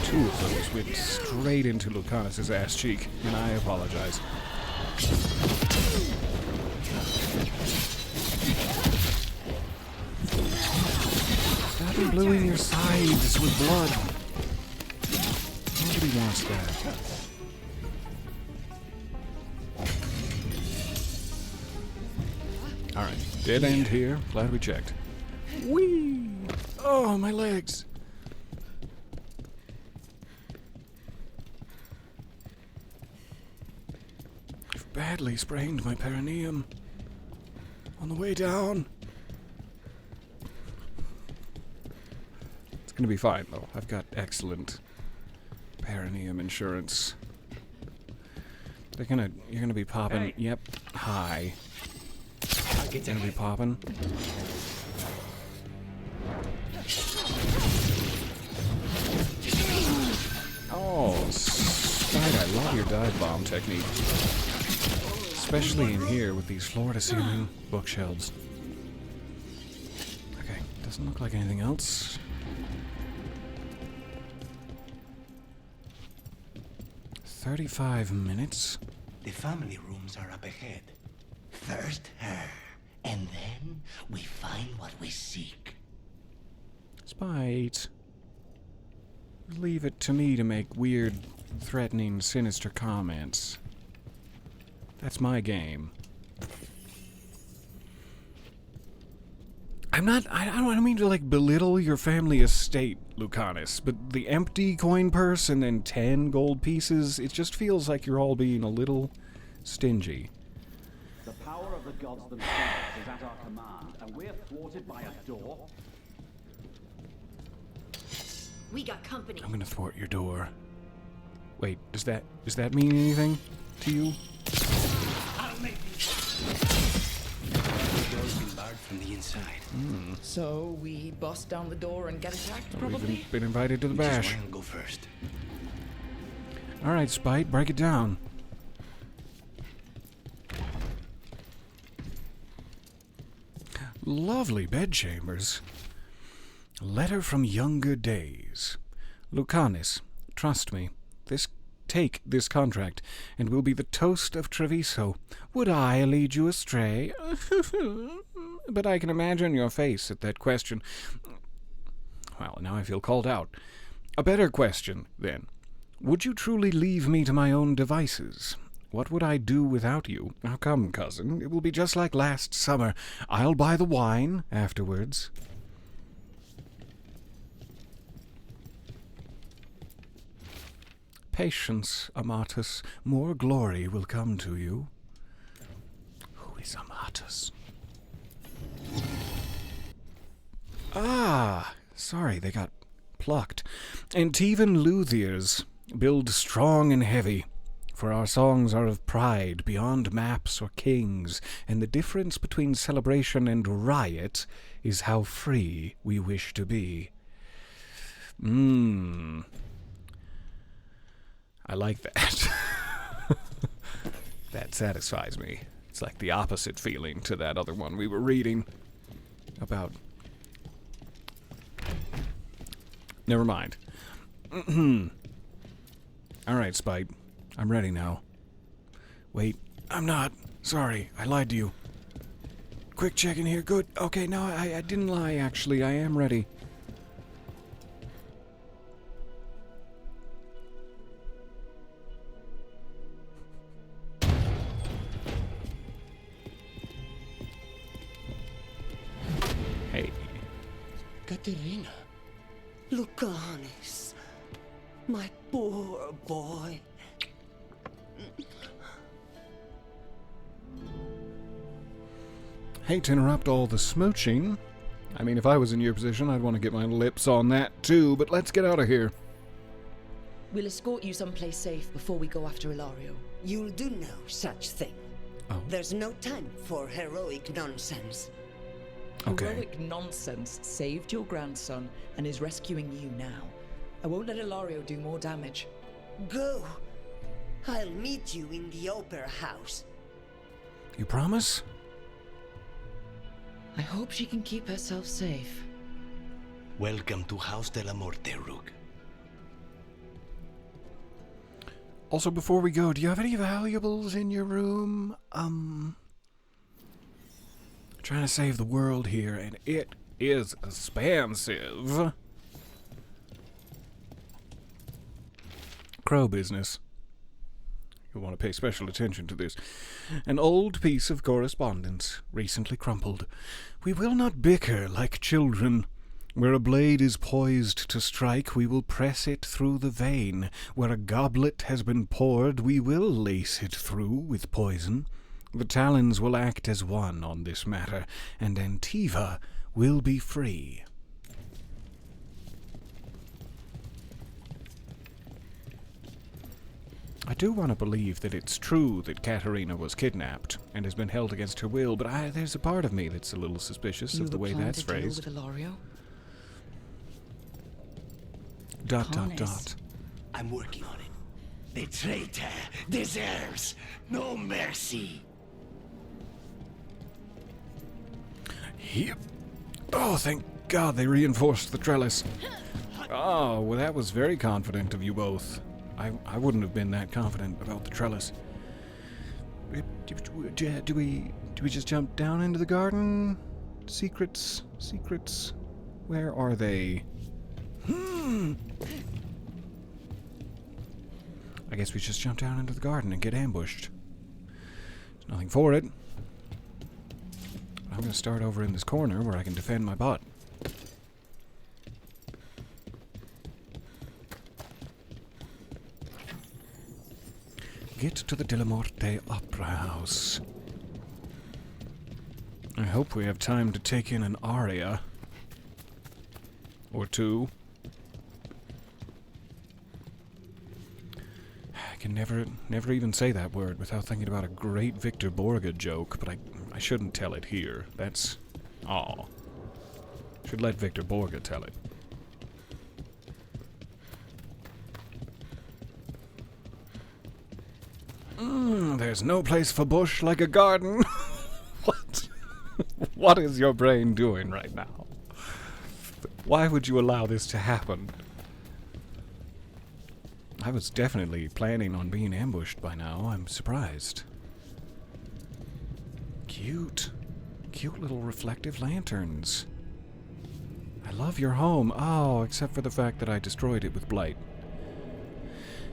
Two of those went straight into Lucanus's ass cheek, and I apologize. Stop bluing your sides with blood. Nobody wants that. Alright, dead end here. Glad we checked. Whee! Oh, my legs! I've badly sprained my perineum. On the way down. It's gonna be fine, though. I've got excellent perineum insurance. You're gonna be popping. Hey. Yep. Hi. It's gonna be popping. Oh, Spite, I love your dive bomb technique. Especially in here with these floor-to-ceiling bookshelves. Okay, doesn't look like anything else. 35 minutes. The family rooms are up ahead. First her, and then we find what we seek. Spite. leave it to me to make weird, threatening, sinister comments. That's my game. I don't mean to, like, belittle your family estate, Lucanus, but the empty coin purse and then 10 gold pieces, it just feels like you're all being a little stingy. The power of the gods themselves is at our command, and we're thwarted by a door. We got company. I'm gonna thwart your door. Wait, does that mean anything to you? I'll make from the inside. So we bust down the door and get attacked, probably? We've been invited to the bash. I'll go first. Alright, Spite, break it down. Lovely bedchambers. Letter from younger days. Lucanus, trust me, take this contract, and will be the toast of Treviso. Would I lead you astray? But I can imagine your face at that question. Well, now I feel called out. A better question, then. Would you truly leave me to my own devices? What would I do without you? Now come, cousin, it will be just like last summer. I'll buy the wine afterwards. Patience, Amatus. More glory will come to you. Who is Amatus? Ah, sorry, they got plucked. Antivan luthiers build strong and heavy, for our songs are of pride beyond maps or kings, and the difference between celebration and riot is how free we wish to be. I like that. That satisfies me. It's like the opposite feeling to that other one we were reading about. Never mind. Alright, Spite. I'm ready now. Wait, I'm not. Sorry, I lied to you. Quick check in here. Good. Okay, no, I didn't lie, actually. I am ready. Hey. Katerina. Lucanus. My poor boy. Hate to interrupt all the smooching. I mean, if I was in your position, I'd want to get my lips on that too, but let's get out of here. We'll escort you someplace safe before we go after Ilario. You'll do no such thing. Oh. There's no time for heroic nonsense. Okay. Heroic nonsense saved your grandson and is rescuing you now. I won't let Ilario do more damage. Go. I'll meet you in the opera house. You promise? I hope she can keep herself safe. Welcome to House de la Morte, Rook. Also, before we go, do you have any valuables in your room? Trying to save the world here, and it is expensive. Crow business. You'll want to pay special attention to this. An old piece of correspondence, recently crumpled. We will not bicker like children. Where a blade is poised to strike, we will press it through the vein. Where a goblet has been poured, we will lace it through with poison. The talons will act as one on this matter, and Antiva will be free. I do want to believe that it's true that Katerina was kidnapped and has been held against her will, but there's a part of me that's a little suspicious of the way that's phrased. With Ilario? ... I'm working on it. The traitor deserves no mercy. Yep. Oh, thank God they reinforced the trellis. Oh, well, that was very confident of you both. I wouldn't have been that confident about the trellis. Do we just jump down into the garden? Secrets. Where are they? I guess we just jump down into the garden and get ambushed. There's nothing for it. I'm going to start over in this corner where I can defend my butt. Get to the De La Morte Opera House. I hope we have time to take in an aria. Or two. I can never even say that word without thinking about a great Victor Borga joke, but I shouldn't tell it here. That's... aw. Should let Victor Borga tell it. There's no place for bush like a garden. What? What is your brain doing right now? Why would you allow this to happen? I was definitely planning on being ambushed by now. I'm surprised. Cute. Cute little reflective lanterns. I love your home. Oh, except for the fact that I destroyed it with blight.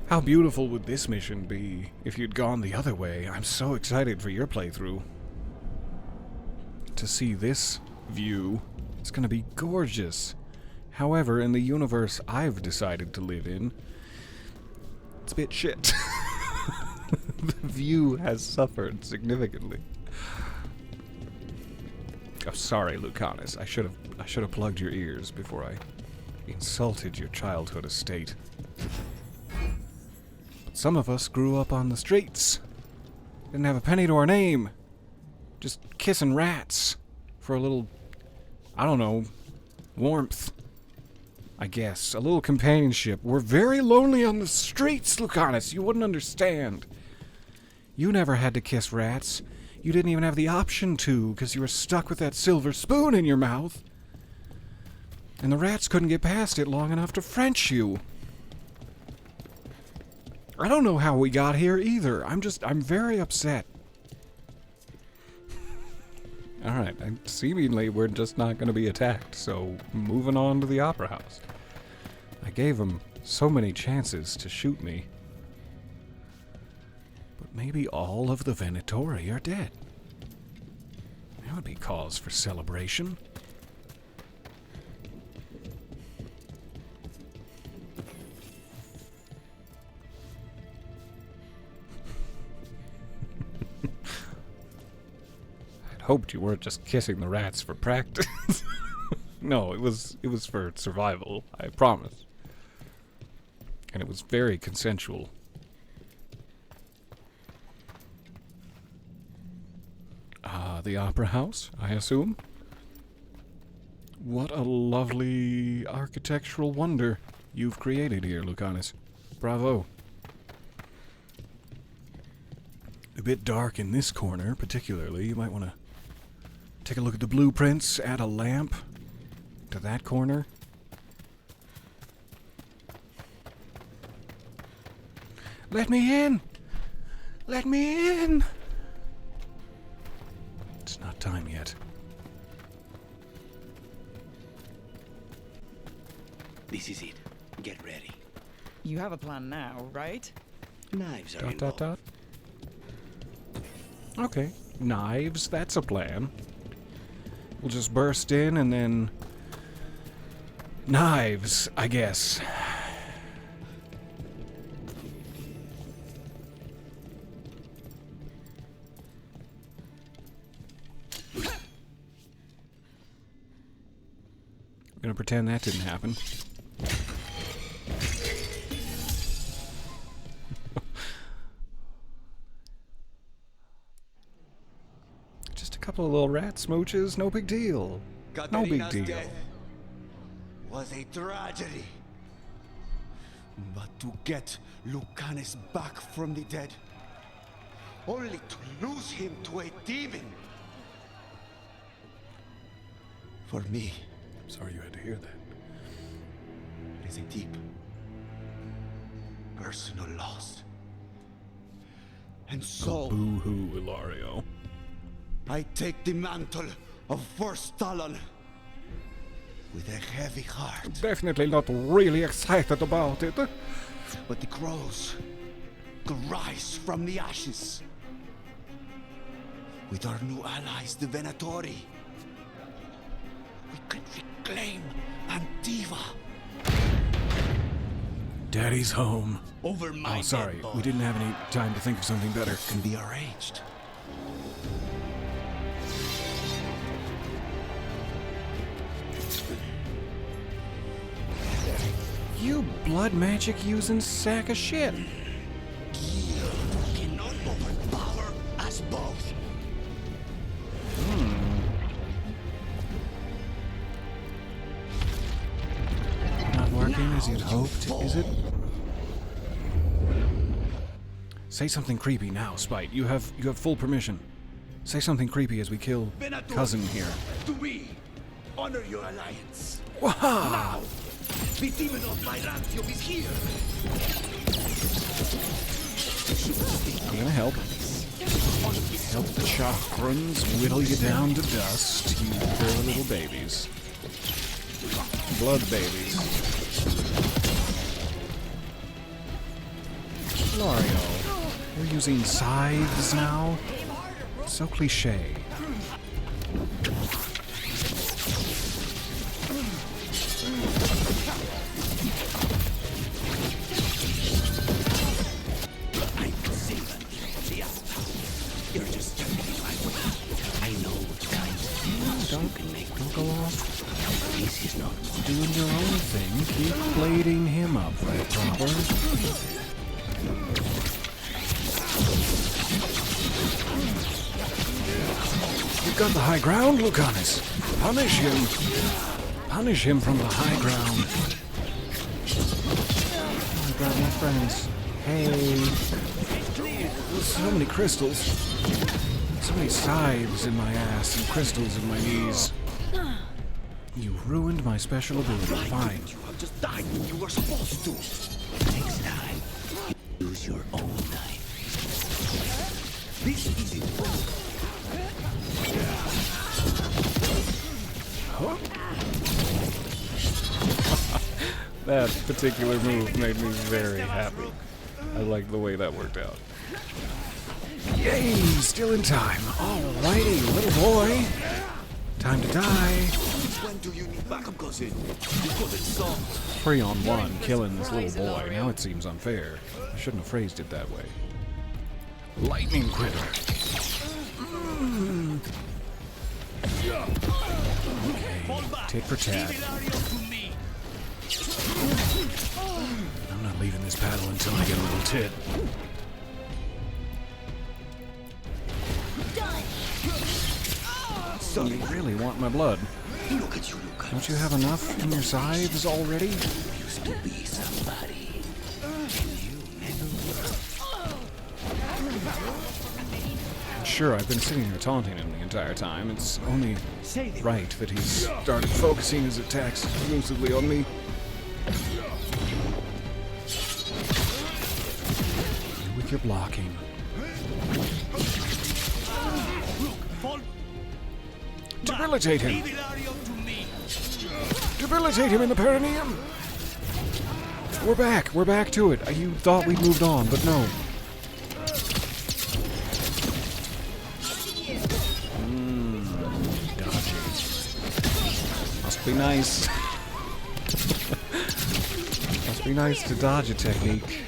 How beautiful would this mission be if you'd gone the other way? I'm so excited for your playthrough. To see this view, it's going to be gorgeous. However, in the universe I've decided to live in, it's a bit shit. The view has suffered significantly. Oh, sorry, Lucanus. I should have plugged your ears before I insulted your childhood estate. Some of us grew up on the streets. Didn't have a penny to our name. Just kissing rats for a little, I don't know, warmth. I guess. A little companionship. We're very lonely on the streets, Lucanus. You wouldn't understand. You never had to kiss rats. You didn't even have the option to, because you were stuck with that silver spoon in your mouth. And the rats couldn't get past it long enough to French you. I don't know how we got here either. I'm very upset. Alright, seemingly we're just not going to be attacked, so moving on to the Opera House. I gave them so many chances to shoot me. But maybe all of the Venatori are dead. That would be cause for celebration. Hoped you weren't just kissing the rats for practice. No, it was for survival, I promise. And it was very consensual. The Opera House, I assume? What a lovely architectural wonder you've created here, Lucanus. Bravo. A bit dark in this corner, particularly. You might want to take a look at the blueprints, add a lamp to that corner. Let me in! Let me in! It's not time yet. This is it. Get ready. You have a plan now, right? Knives are involved. Okay, knives, that's a plan. We'll just burst in and then... knives, I guess. I'm gonna pretend that didn't happen. Just a couple of little rat smooches, no big deal. No big deal. Death was a tragedy. But to get Lucanus back from the dead, only to lose him to a demon. For me, sorry you had to hear that. It is a deep, personal loss. And so, boo-hoo, Ilario. I take the mantle of First Talon with a heavy heart. Definitely not really excited about it. But the crows could rise from the ashes. With our new allies, the Venatori, we could reclaim Antiva. Daddy's home. Over my Oh, sorry. dead boy. We didn't have any time to think of something better. Can be arranged. You blood magic using sack of shit. Cannot overpower us both. Not working as you'd hoped, is it? Say something creepy now, Spite. You have full permission. Say something creepy as we kill cousin here. To me, honor your alliance. Waha! Now, the demon of Byzantium is here. I'm gonna help. Help the chakrons whittle you down to dust, you poor little babies. Blood babies. Ilario, we're using scythes now? So cliche. You're just turning my way. I know what kind of things you can make. Don't go off. This is not Doing your own thing. Keep blading him up right proper. You've got the high ground, Lucanus. Punish him. Punish him from the high ground. Oh my god, my friends. Hey. So many crystals. So many scythes in my ass and crystals in my knees. You ruined my special ability. Fine. You have just died when you were supposed to. Next time, use your own knife. This isn't Huh? That particular move made me very happy. I like the way that worked out. Yay! Still in time. Alrighty, little boy. Time to die. When do you need backup, cousin? Because it's so. 3-on-1, killing this little boy. Now it seems unfair. I shouldn't have phrased it that way. Lightning quiver. Okay, tit for tat. I'm not leaving this battle until I get a little tit. So you really want my blood? Look at you, Lucas. Don't you have enough in your scythes already? Used to be somebody. Sure, I've been sitting here taunting him the entire time. It's only right that he's started focusing his attacks exclusively on me. You with your blocking. Debilitate him! Debilitate him in the perineum! We're back to it. You thought we'd moved on, but no. Dodging. Must be nice. Must be nice to dodge a technique.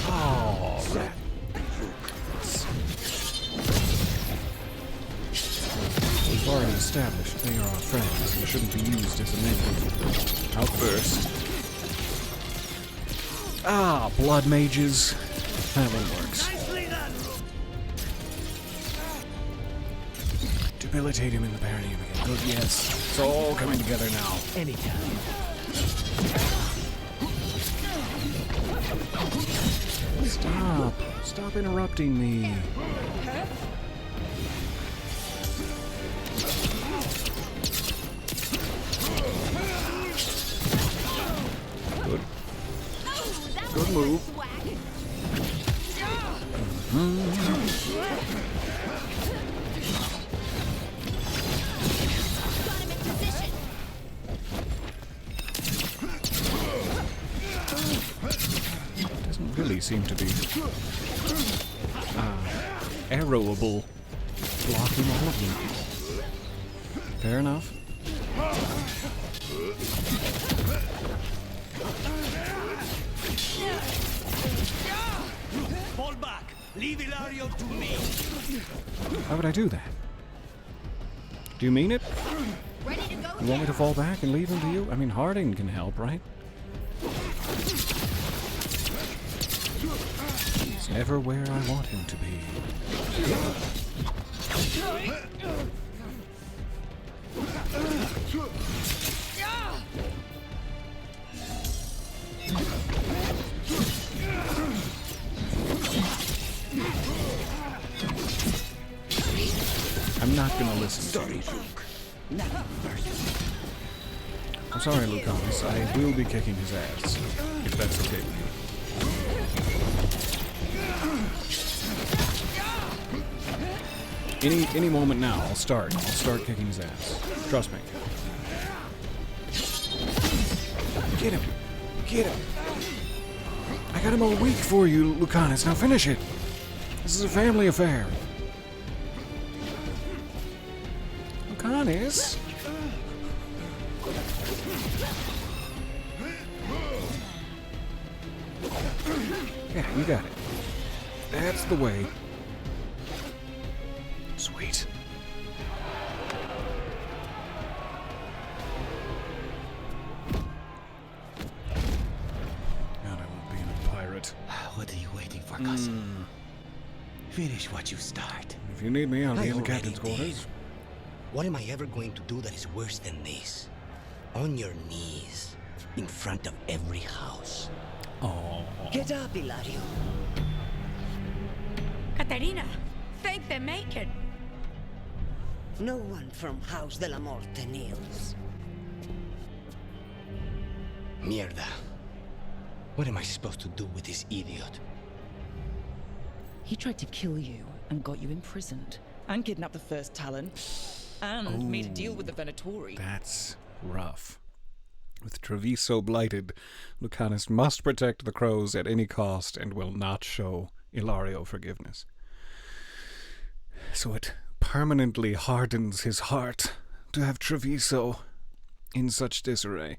Oh, that. We've already established they are our friends and shouldn't be used as a negative outburst. Ah, blood mages. That one works. Debilitate him in the perineum again. Good, yes. It's all coming together now. Anytime. Stop. Stop interrupting me. Good. Good move. really seem to be arrowable, blocking all of them. Fair enough. Fall back! Leave Ilario to me! Why would I do that? Do you mean it? You want me to fall back and leave him to you? I mean, Harding can help, right? He's never where I want him to be. I'm not gonna listen to you. I'm sorry, Lucanus. I will be kicking his ass, if that's okay with you. Any moment now, I'll start kicking his ass. Trust me. Get him! Get him! I got him all week for you, Lucanus. Now finish it! This is a family affair. Lucanus? Yeah, you got it. That's the way. Sweet. God, I won't be a pirate. What are you waiting for, cousin? Finish what you start. If you need me, I'll be in the already captain's quarters. did. What am I ever going to do that is worse than this? On your knees, in front of every house. Oh. Get up, Ilario. Katerina, thank the Maker. No one from House de la Morte kneels. Mierda. What am I supposed to do with this idiot? He tried to kill you and got you imprisoned, and kidnapped the first Talon, and made a deal with the Venatori. That's rough. With Treviso blighted, Lucanus must protect the crows at any cost and will not show Ilario forgiveness. So it permanently hardens his heart to have Treviso in such disarray.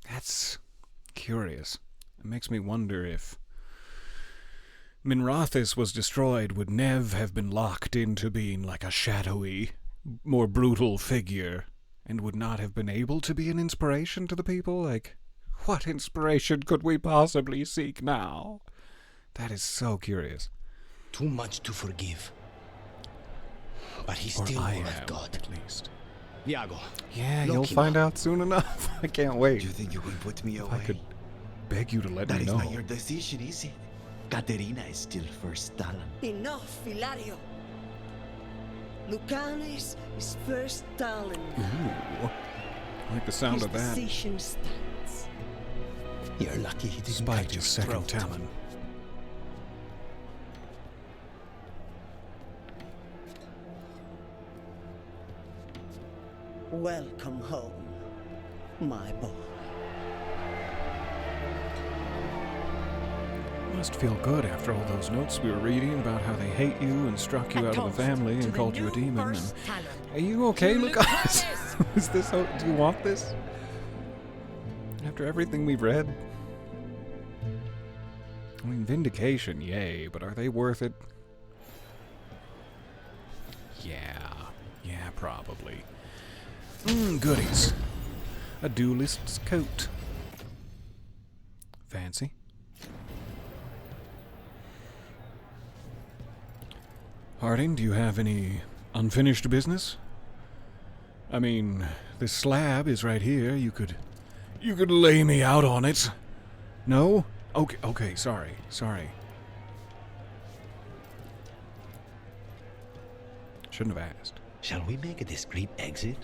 That's curious. It makes me wonder if Minrathis was destroyed, would Nev have been locked into being like a shadowy, more brutal figure, and would not have been able to be an inspiration to the people? Like, what inspiration could we possibly seek now? That is so curious. Too much to forgive. But he's Or still I all I've am, got. at least. Iago. Yeah, lock you'll him find up. out soon enough. I can't wait. You think you can put me away? I could beg you to let That me is know. not your decision, is it? Katerina is still first Talon. Enough, Ilario. Lucanus is first Talon. Ooh. I like the sound His of that. decision stands. You're lucky he didn't Despite cut his your second throat. talon. Welcome home, my boy. Must feel good after all those notes we were reading about how they hate you and struck you out of the family and called you a demon. And are you okay, Lucas? Is this? Do you want this? After everything we've read? I mean, vindication, yay, but are they worth it? Yeah, probably. Goodies. A duelist's coat. Fancy. Harding, do you have any unfinished business? I mean, this slab is right here. You could lay me out on it. No? Okay, sorry. Shouldn't have asked. Shall we make a discreet exit?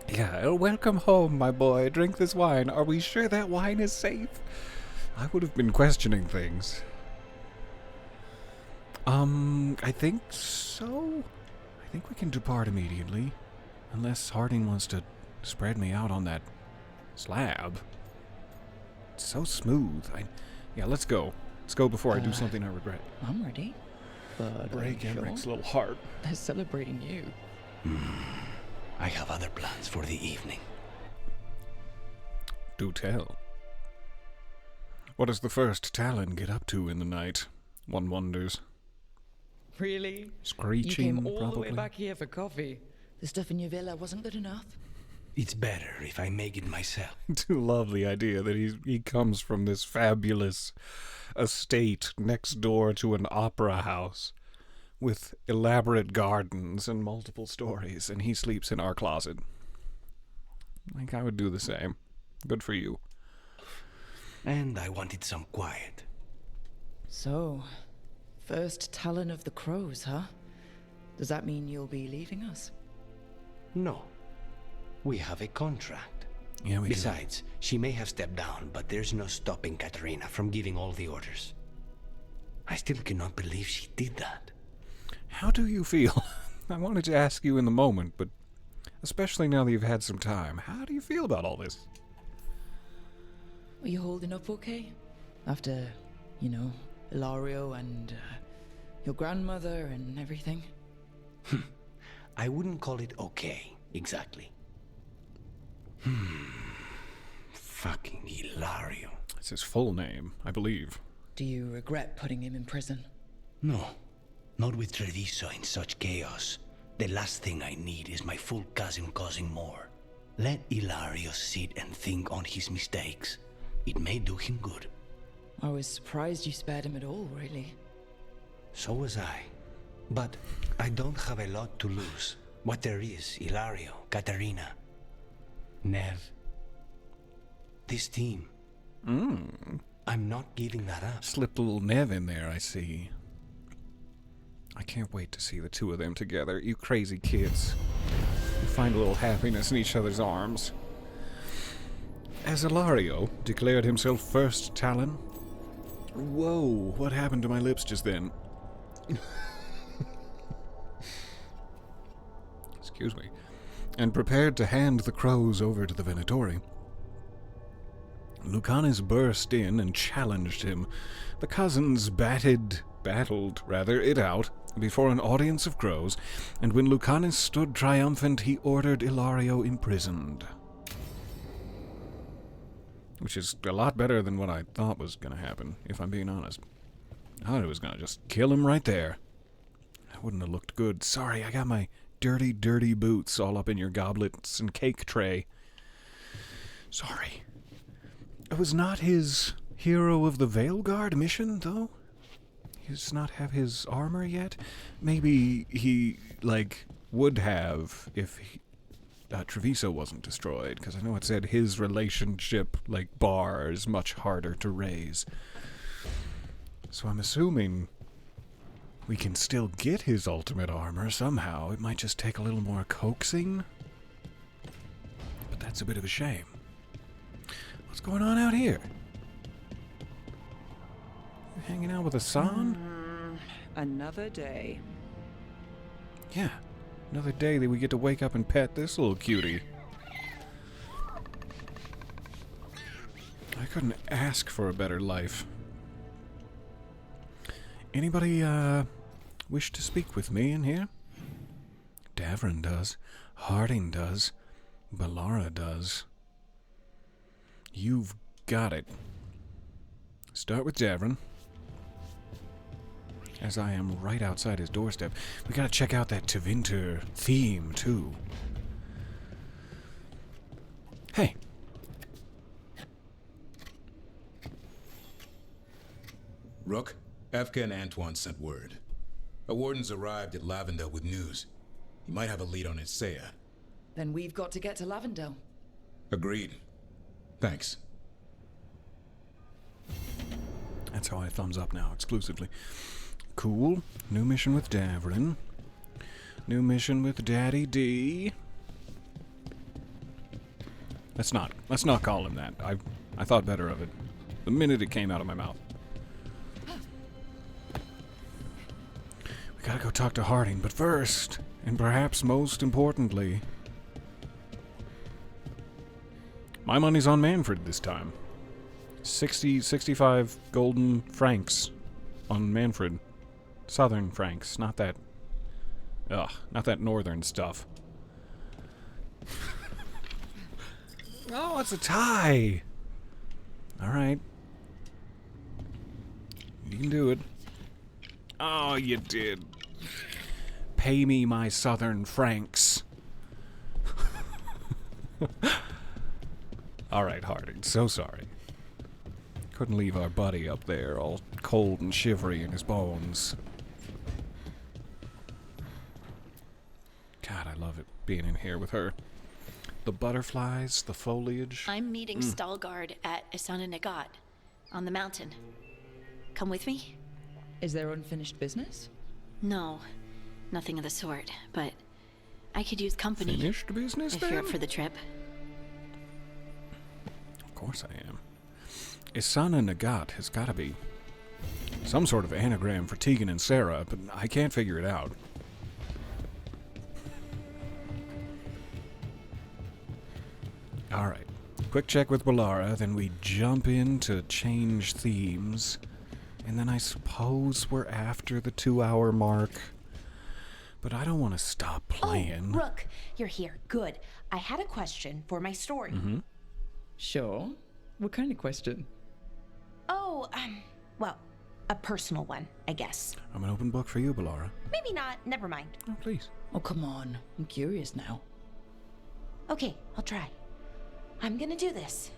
Yeah, welcome home, my boy. Drink this wine. Are we sure that wine is safe? I would have been questioning things. I think so. I think we can depart immediately. Unless Harding wants to spread me out on that slab. so smooth. Yeah, let's go. Let's go before I do something I regret. I'm ready. But Break are you Emmeric's sure? little heart. They're celebrating you. I have other plans for the evening. Do tell. What does the first Talon get up to in the night? One wonders. Really? Screeching, You came all the probably. way back here for coffee. The stuff in your villa wasn't good enough. It's better if I make it myself. Do love the idea that he comes from this fabulous estate next door to an opera house with elaborate gardens and multiple stories, and he sleeps in our closet. Like, I would do the same. Good for you. And I wanted some quiet. So, first Talon of the Crows, huh? Does that mean you'll be leaving us? No. We have a contract. Yeah, we do. Besides, she may have stepped down, but there's no stopping Katarina from giving all the orders. I still cannot believe she did that. How do you feel? I wanted to ask you in the moment, but especially now that you've had some time, how do you feel about all this? Are you holding up okay? After, Ilario and your grandmother and everything? I wouldn't call it okay, exactly. Fucking Ilario. It's his full name, I believe. Do you regret putting him in prison? No, not with Treviso in such chaos. The last thing I need is my full cousin causing more. Let Ilario sit and think on his mistakes. It may do him good. I was surprised you spared him at all, really. So was I. But I don't have a lot to lose. What there is, Ilario, Katarina, Nev. This team. I'm not giving that up. Slipped a little Nev in there, I see. I can't wait to see the two of them together. You crazy kids. You find a little happiness in each other's arms. As Ilario declared himself first Talon... Whoa, what happened to my lips just then? Excuse me. And prepared to hand the crows over to the Venatori, Lucanus burst in and challenged him. The cousins battled it out before an audience of crows, and when Lucanus stood triumphant, he ordered Ilario imprisoned. Which is a lot better than what I thought was going to happen, if I'm being honest. I thought it was going to just kill him right there. That wouldn't have looked good. Sorry, I got my dirty, dirty boots all up in your goblets and cake tray. Sorry. It was not his Hero of the Veilguard mission, though? He does not have his armor yet? Maybe he, would have if Treviso wasn't destroyed, because I know it said his relationship, bar is much harder to raise. So I'm assuming we can still get his ultimate armor somehow. It might just take a little more coaxing. But that's a bit of a shame. What's going on out here? You hanging out with Hassan? Another day. Yeah. Another day that we get to wake up and pet this little cutie. I couldn't ask for a better life. Anybody, wish to speak with me in here? Davrin does. Harding does. Ballara does. You've got it. Start with Davrin. As I am right outside his doorstep. We gotta check out that Tevinter theme, too. Hey. Rook, Efka and Antoine sent word. A warden's arrived at Lavendale with news. He might have a lead on Isaiah. Then we've got to get to Lavendale. Agreed. Thanks. That's how I thumbs up now, exclusively. Cool. New mission with Davrin. New mission with Daddy D. Let's not call him that. I thought better of it the minute it came out of my mouth. We gotta go talk to Harding, but first, and perhaps most importantly, my money's on Manfred this time. 65 golden francs on Manfred. Southern francs, not that northern stuff. Oh, it's a tie. All right. You can do it. Oh, you did. Pay me my southern francs. All right, Harding, so sorry. Couldn't leave our buddy up there all cold and shivery in his bones. God, I love it being in here with her. The butterflies, the foliage. I'm meeting Stalgard at Isana Nagat on the mountain. Come with me? Is there unfinished business? No, nothing of the sort, but I could use company. Finished business, if then? you're up for the trip. Of course I am. Isana Nagat has got to be some sort of anagram for Tegan and Sarah, but I can't figure it out. Alright. Quick check with Ballara, then we jump in to change themes. And then I suppose we're after the 2-hour mark. But I don't want to stop playing. Oh, Rook, you're here. Good. I had a question for my story. Mm-hmm. Sure. What kind of question? Oh, well, a personal one, I guess. I'm an open book for you, Ballara. Maybe not. Never mind. Oh, please. Oh, come on. I'm curious now. Okay, I'll try. I'm gonna do this.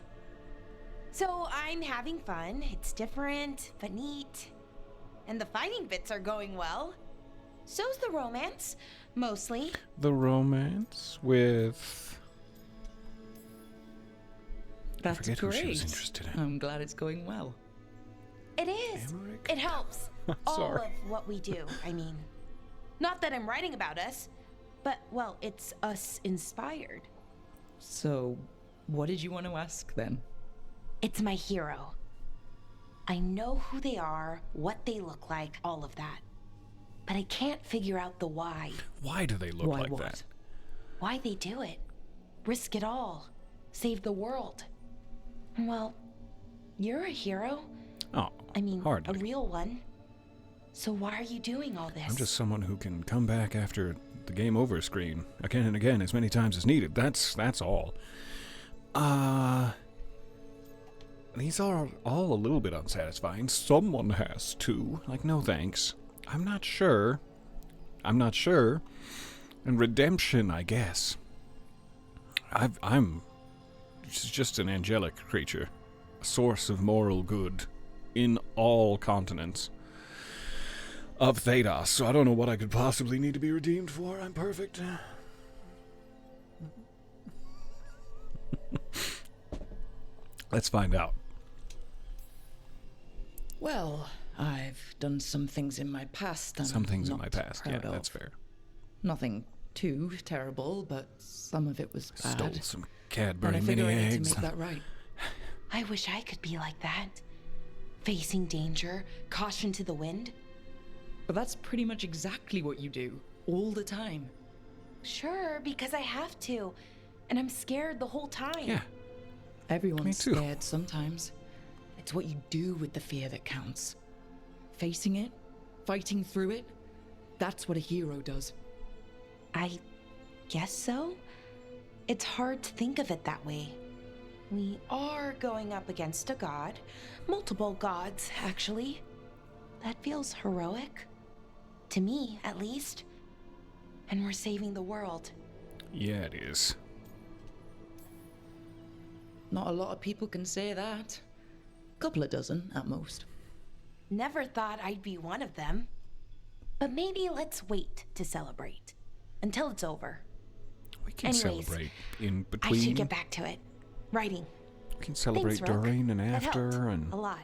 So I'm having fun. It's different, but neat. And the fighting bits are going well. So's the romance, mostly. The romance with... That's I forget great. who she was interested in. I'm glad it's going well. It is. It helps. All Sorry. of what we do, I mean. Not that I'm writing about us, but, well, it's us inspired. So, what did you want to ask then? It's my hero. I know who they are, what they look like, all of that. But I can't figure out the why. Why do they look Why like what? that? Why they do it. Risk it all. Save the world. Well, you're a hero. Oh, I mean, hardly. a real one. So why are you doing all this? I'm just someone who can come back after the game over screen again and again as many times as needed. That's all. These are all a little bit unsatisfying. Someone has to. Like, no thanks. I'm not sure. And redemption, I guess. I'm just an angelic creature. A source of moral good in all continents of Thedas, so I don't know what I could possibly need to be redeemed for. I'm perfect. Let's find out. Well, I've done some things in my past I'm Some things in not my past, yeah, proud of. that's fair. Nothing too terrible, but some of it was bad. Stole some Cadbury and I figure mini I need eggs. to make that right. I wish I could be like that. Facing danger, caution to the wind. But that's pretty much exactly what you do, all the time. Sure, because I have to. And I'm scared the whole time. Yeah. Everyone's too. scared sometimes. It's what you do with the fear that counts. Facing it, fighting through it, that's what a hero does. I guess so. It's hard to think of it that way. We are going up against a god. Multiple gods, actually. That feels heroic. To me, at least. And we're saving the world. Yeah, it is. Not a lot of people can say that. Couple of dozen, at most. Never thought I'd be one of them. But maybe let's wait to celebrate. Until it's over. We can Anyways, celebrate in I between. should get back to it. Writing. We can celebrate Thanks, Rook. during and That after, helped and a lot.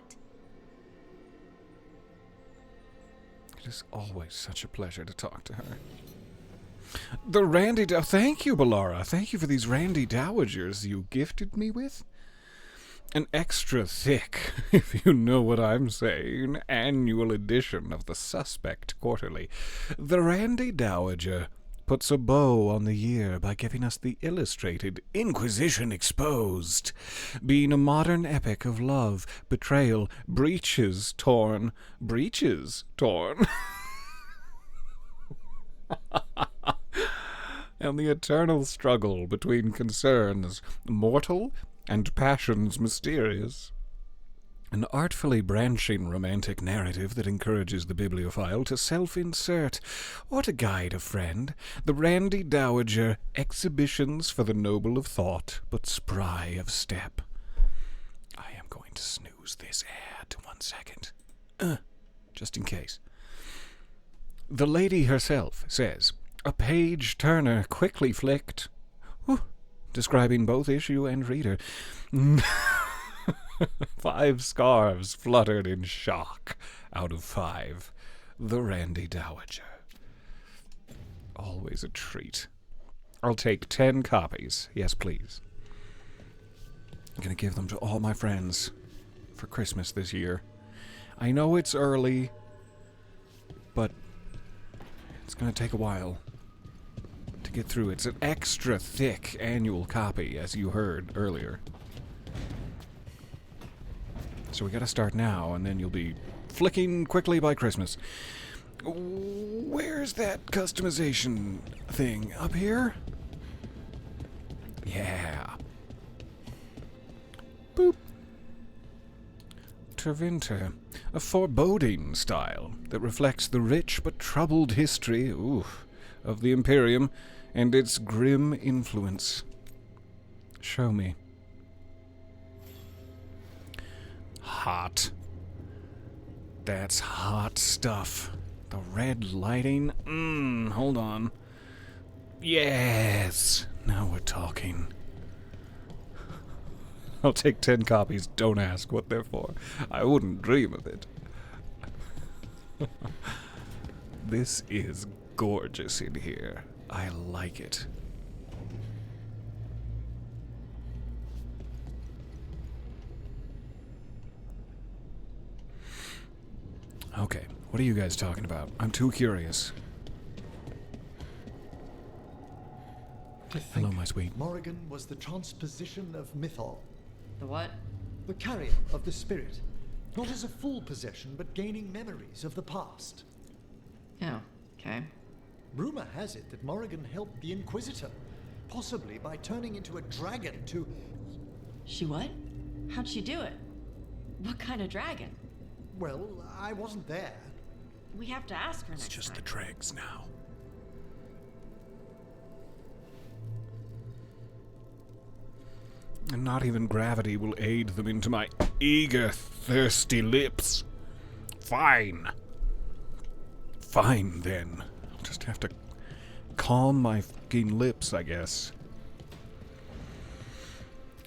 it is always such a pleasure to talk to her. The Randy thank you, Ballara. Thank you for these Randy Dowagers you gifted me with. An extra thick, if you know what I'm saying, annual edition of the Suspect Quarterly. The Randy Dowager puts a bow on the year by giving us the illustrated Inquisition Exposed, being a modern epic of love, betrayal, breeches torn, and the eternal struggle between concerns mortal and passions mysterious. An artfully branching romantic narrative that encourages the bibliophile to self-insert, or to guide a friend. The Randy Dowager Exhibitions for the Noble of Thought, but Spry of Step. I am going to snooze this ad 1 second. Just in case. The lady herself says, a page-turner quickly flicked. Describing both issue and reader. 5 scarves fluttered in shock out of 5. The Randy Dowager. Always a treat. I'll take 10 copies. Yes, please. I'm going to give them to all my friends for Christmas this year. I know it's early, but it's going to take a while to get through. It's an extra thick annual copy, as you heard earlier. So we gotta start now, and then you'll be flicking quickly by Christmas. Where's that customization thing? Up here? Yeah. Boop. Tervinter. A foreboding style that reflects the rich but troubled history of the Imperium and its grim influence. Show me. Hot. That's hot stuff. The red lighting. Hold on. Yes! Now we're talking. I'll take 10 copies. Don't ask what they're for. I wouldn't dream of it. This is gorgeous in here. I like it. Okay, what are you guys talking about? I'm too curious. Hello, my sweet. Morrigan was the transposition of Mythol. The what? The carrier of the spirit. Not as a full possession, but gaining memories of the past. Oh, okay. Rumor has it that Morrigan helped the Inquisitor, possibly by turning into a dragon to... She what? How'd she do it? What kind of dragon? Well, I wasn't there. We have to ask her It's next just time. the dregs now. And not even gravity will aid them into my eager, thirsty lips. Fine. Fine, then. I'll just have to calm my fucking lips, I guess.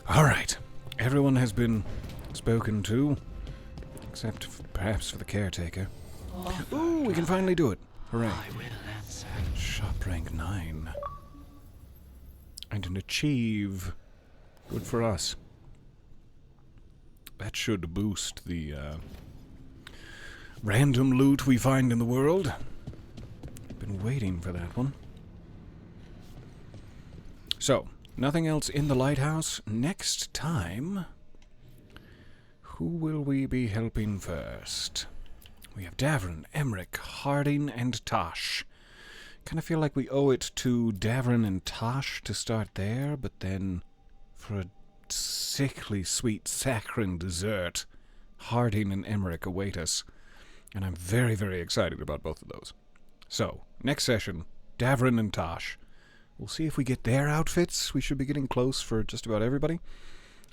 Alright. Everyone has been spoken to. Except perhaps for the caretaker. Ooh, we can finally do it. Hooray. I will answer. Shop rank 9. And an achieve. Good for us. That should boost the random loot we find in the world. Been waiting for that one. So, nothing else in the lighthouse. Next time... who will we be helping first? We have Davrin, Emmerich, Harding, and Tosh. Kind of feel like we owe it to Davrin and Tosh to start there, but then for a sickly sweet saccharine dessert, Harding and Emmerich await us. And I'm very, very excited about both of those. So, next session, Davrin and Tosh. We'll see if we get their outfits. We should be getting close for just about everybody.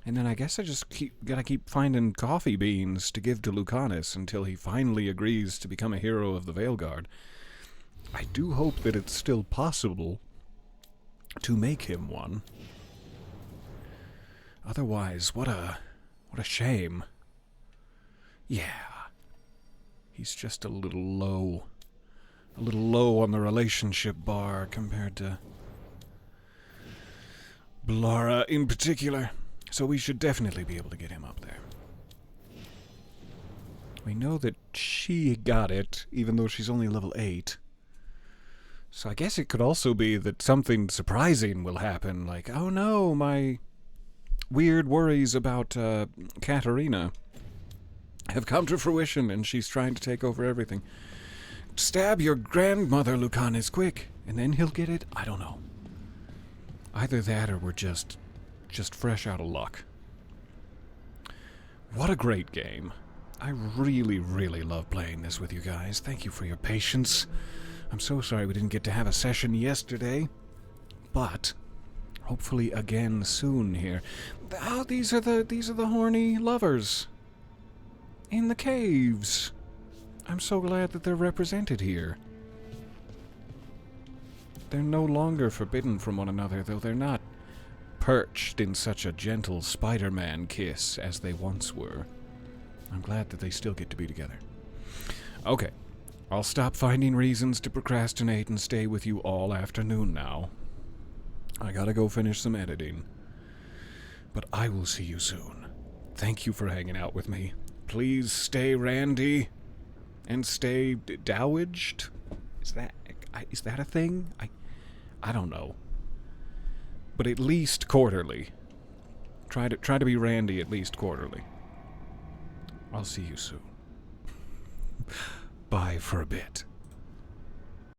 And then I guess I just gotta keep finding coffee beans to give to Lucanus until he finally agrees to become a hero of the Veilguard. I do hope that it's still possible to make him one. Otherwise, what a shame. Yeah. He's just a little low on the relationship bar compared to Blara in particular. So we should definitely be able to get him up there. We know that she got it, even though she's only level 8. So I guess it could also be that something surprising will happen, like, oh no, my weird worries about Katerina have come to fruition, and she's trying to take over everything. Stab your grandmother, Lucanus, quick, and then he'll get it. I don't know. Either that or we're just fresh out of luck. What a great game. I really, really love playing this with you guys. Thank you for your patience. I'm so sorry we didn't get to have a session yesterday, but hopefully again soon here. Oh, these are the horny lovers in the caves. I'm so glad that they're represented here. They're no longer forbidden from one another, though they're not perched in such a gentle Spider-Man kiss as they once were. I'm glad that they still get to be together. Okay, I'll stop finding reasons to procrastinate and stay with you all afternoon now. I gotta go finish some editing. But I will see you soon. Thank you for hanging out with me. Please stay randy and stay dowaged. Is that a thing? I don't know. But at least quarterly. Try to be randy at least quarterly. I'll see you soon. Bye for a bit.